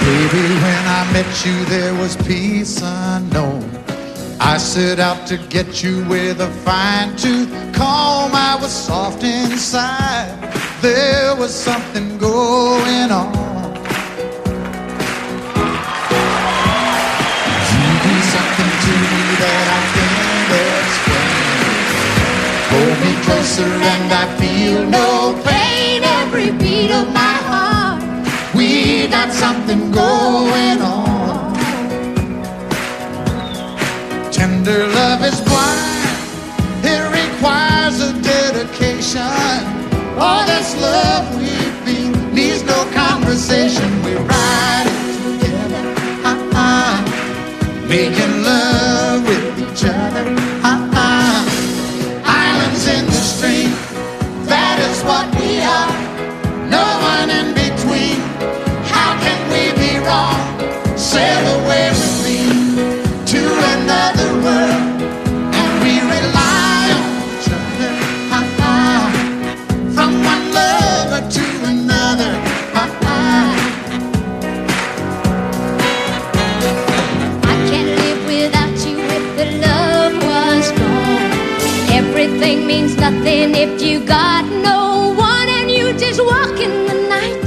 Baby, when I met you, there was peace unknown. I set out to get you with a fine-tooth comb. I was soft inside. There was something going on. You do something to me that I can't explain. Hold me closer and I feel no pain. Every beat of my heart, we got something going on. tender love is blind. It requires a dedication. All this love we feel needs no conversation. We ride it together, making love with each other. Islands in the stream, that is what we are. No one in between. How can we be wrong? Sail away with me to another world, and we rely on each other. From one lover to another. I can't live without you if the love was gone. Everything means nothing if you got no one, and you just walk in the night,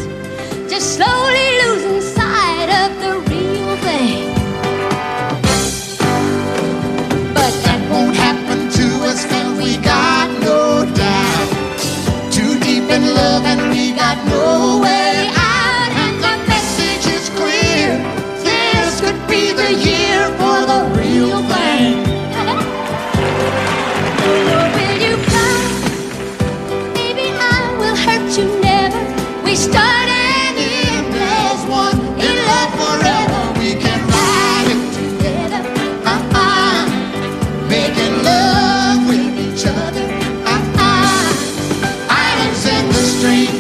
just slowly losing sight of the real thing. But that won't happen to us, 'cause we got no doubt. Too deep in love and we got no way out. And the message is clear. This could be the year for the real thing. Will you come? Maybe I will hurt you never. We start and end as one. In love forever, we can ride it together. Making love with each other. Islands in the stream,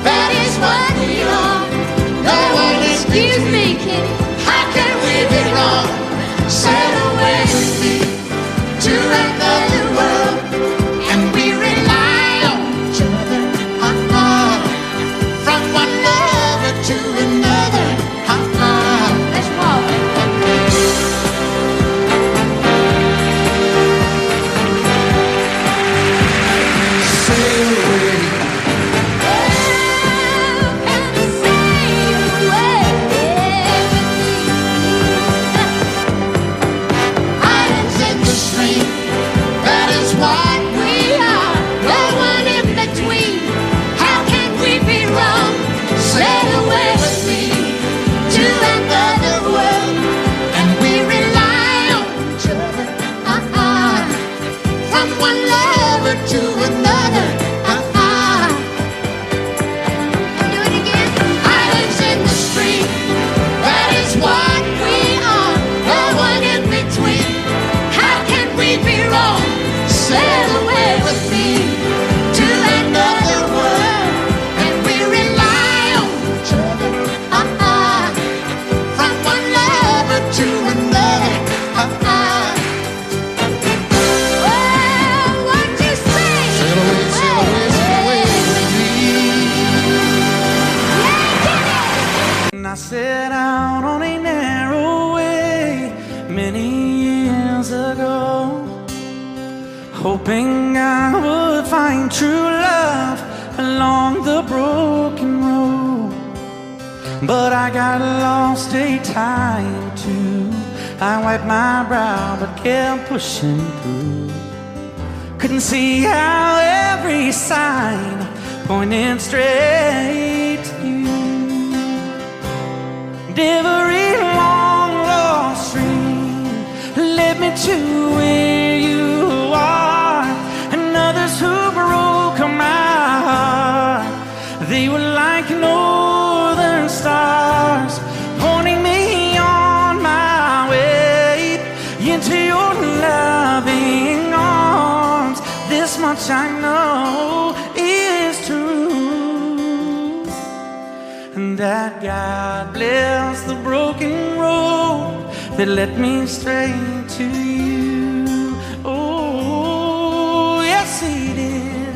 that is what we are. No one Excuse me, kid. How can we be wrong? Sail away with me to another world, and we rely on each other. From one lover to another. Let's walk. Sail away. Islands in the stream, that is what we are. No one in between. How can we be wrong? Sail away with me to another world, and we rely on each other. From one lover to another. Do it again. Islands in the stream, that is what we are. No one in between. How can we be wrong? Sail away with me to another world, and we rely on each other. From one lover to another. Well, what you say? Sail away, sail away, sail away with me. And I set out on a narrow way many years ago, hoping I would find true love along the broken road. But I got lost a time or two. I wiped my brow but kept pushing through. Couldn't see how every sign pointed straight to you. Every long lost stream led me to where you are, and others who broke my heart, they were like northern stars, pointing me on my way into your loving arms. This much I know is true, and that God bless the broken road that led me straight to you. Oh, yes, He did.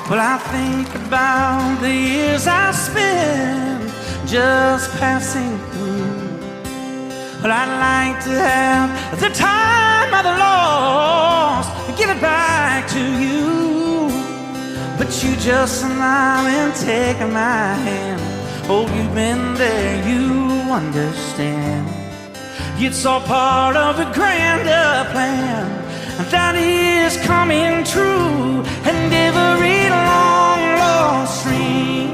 Well, I think about the years I spent just passing through. Well, I'd like to have the time I've lost, give it back to you. But you just smile and take my hand. Oh, you've been there, you understand. It's all part of a grander plan that is coming true. And every long lost stream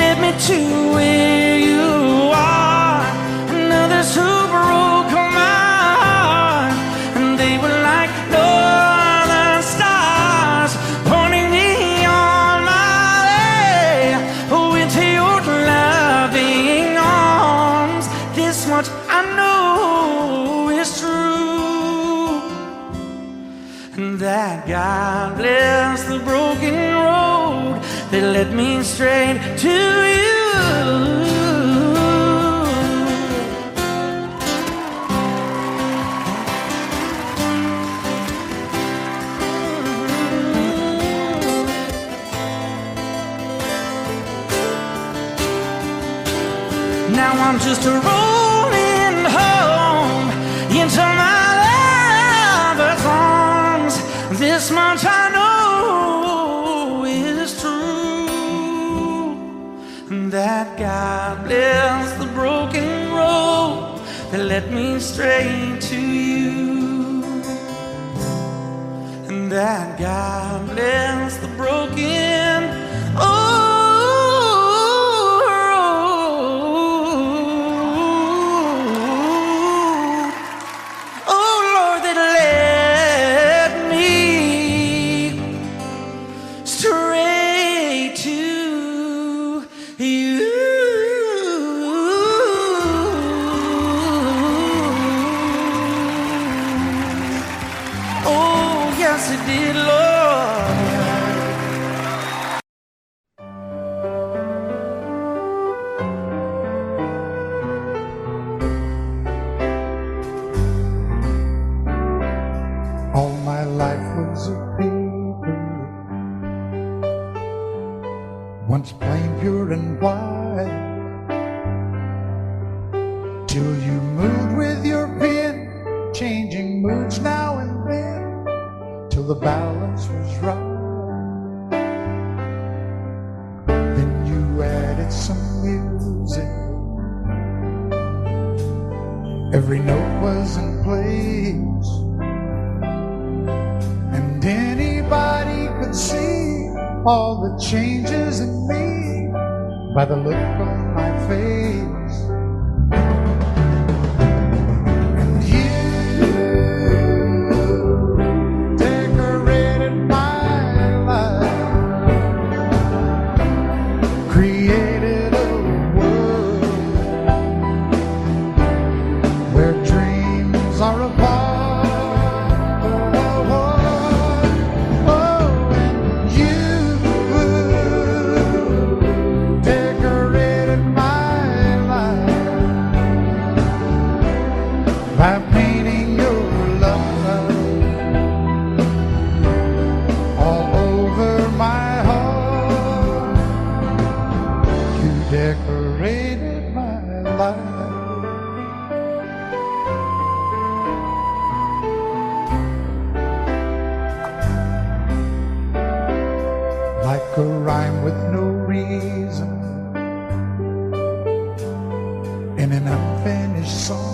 led me to where you are, and others who broke my like northern stars, pointing me on my way. Oh, into your loving arms. This much I know is true, and that God bless the broken road that led me straight to you. Now I'm just rolling home into my lover's arms. This much I know is true, that God bless the broken road that led me straight to you, and that God bless the broken All my life was a paper, once plain, pure and white, till you moved with your pen, changing moods now and then, till the balance was right. Then you added some music, every note was in place, and anybody could see all the changes in me by the look on my face. And you decorated my life, created a world where dreams are apart. By painting your love all over my heart, you decorated my life. Like a rhyme with no reason in an unfinished song,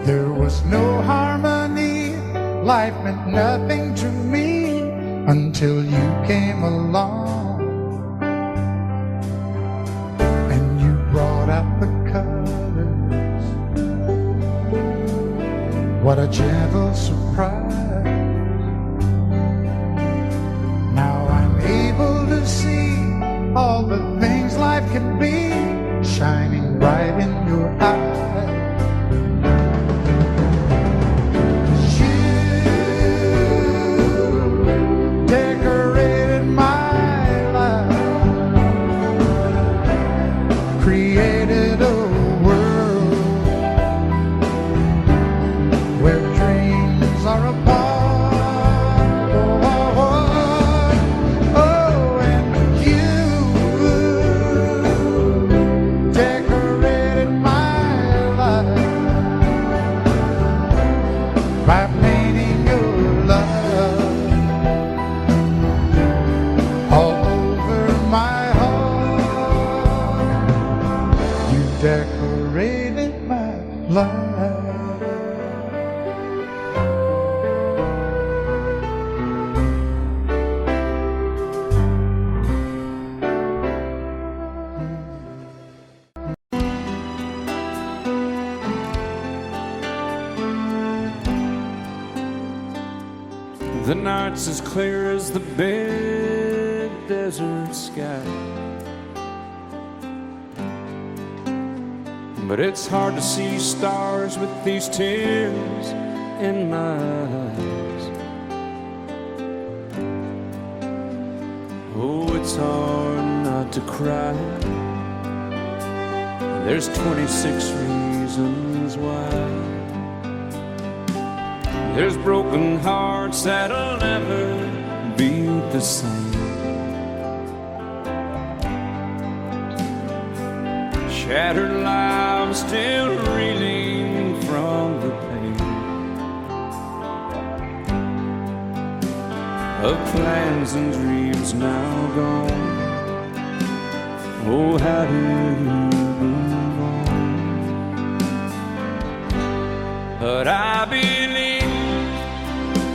there was no harmony, life meant nothing to me until you came along, and you brought out the colors. What a gentle surprise. Now I'm able to see all the things life can be, shining bright in your eyes. Created a world where dreams are apart. Oh, and you decorated my life by painting your love all over my heart. You decorated my life. The night's as clear as the big desert sky. But it's hard to see stars with these tears in my eyes. Oh, it's hard not to cry. There's 26 reasons why. There's broken hearts that'll never be the same. Shattered lives still reeling from the pain of plans and dreams now gone. Oh, how do you move on? But I believe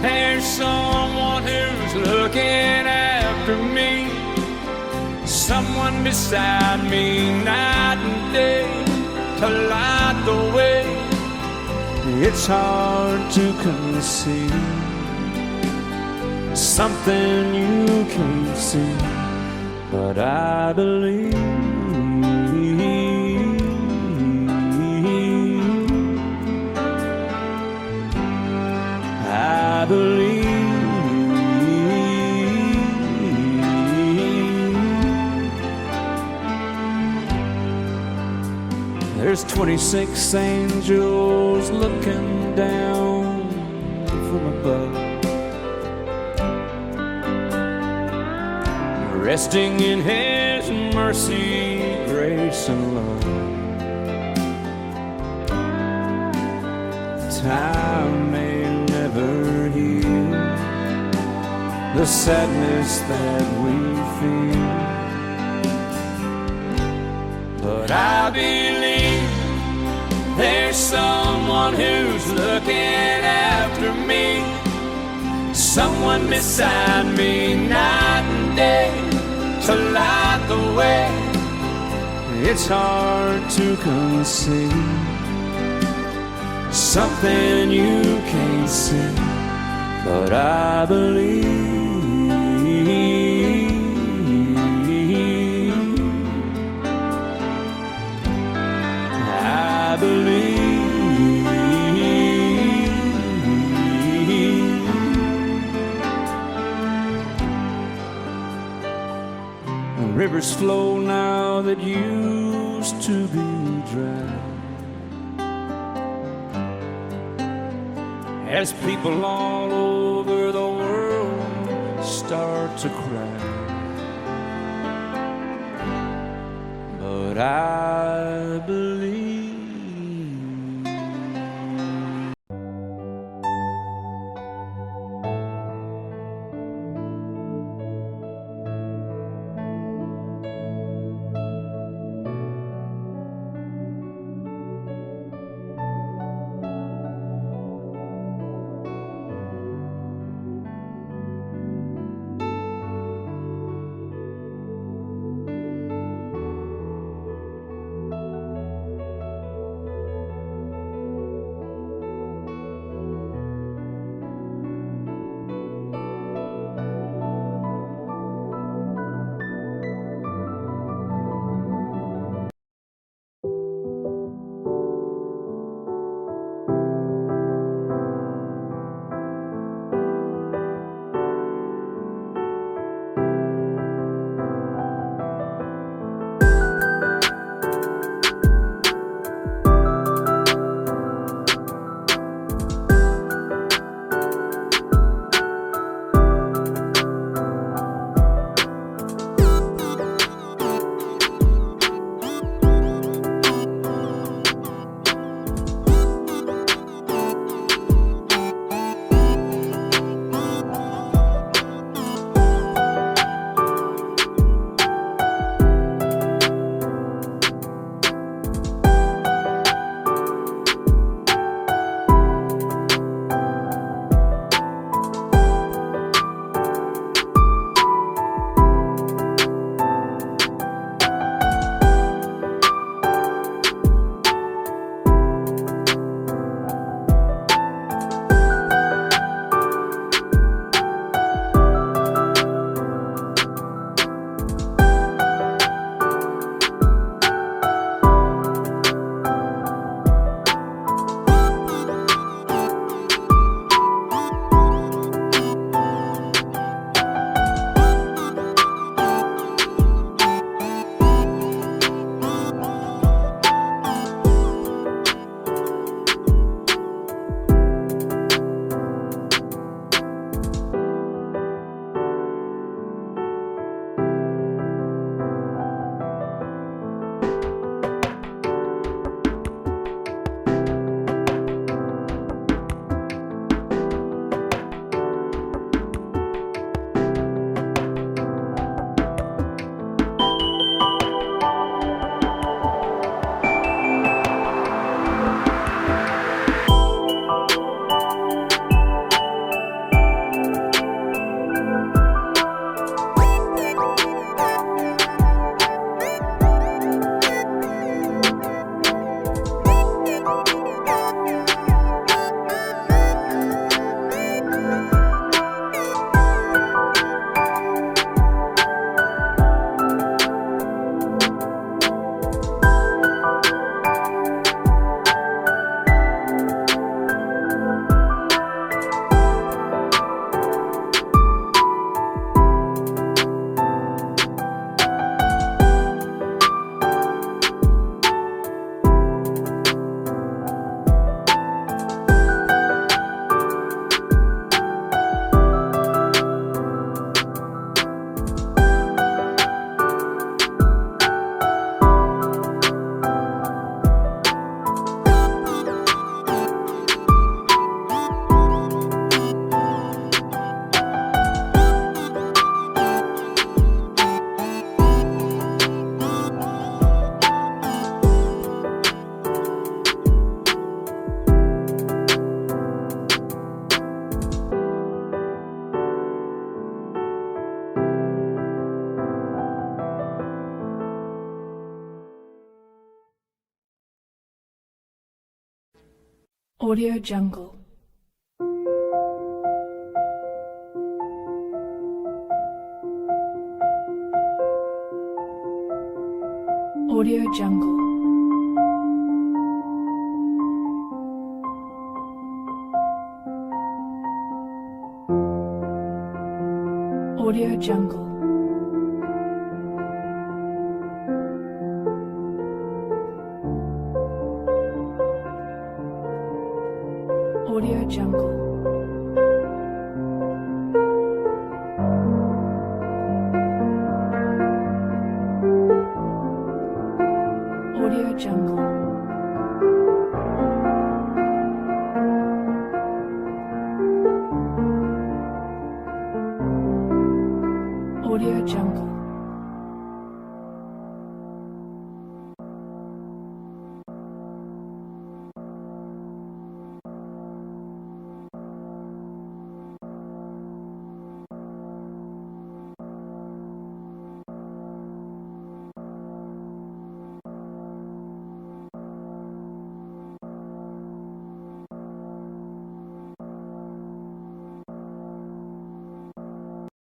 there's someone who's looking after me, someone beside me night and day to light the way. It's hard to conceive something you can't see, but I believe. I believe. There's 26 angels looking down from above, resting in His mercy, grace, and love. Time may never heal the sadness that we feel, but I believe there's someone who's looking after me, someone beside me night and day to light the way. It's hard to conceive something you can't see, but I believe. I believe. Rivers flow now that used to be dry, as people all over the world start to cry. But I believe. Audio Jungle. Audio Jungle. Audio Jungle. Audio Jungle. Audio Jungle. Audio Jungle.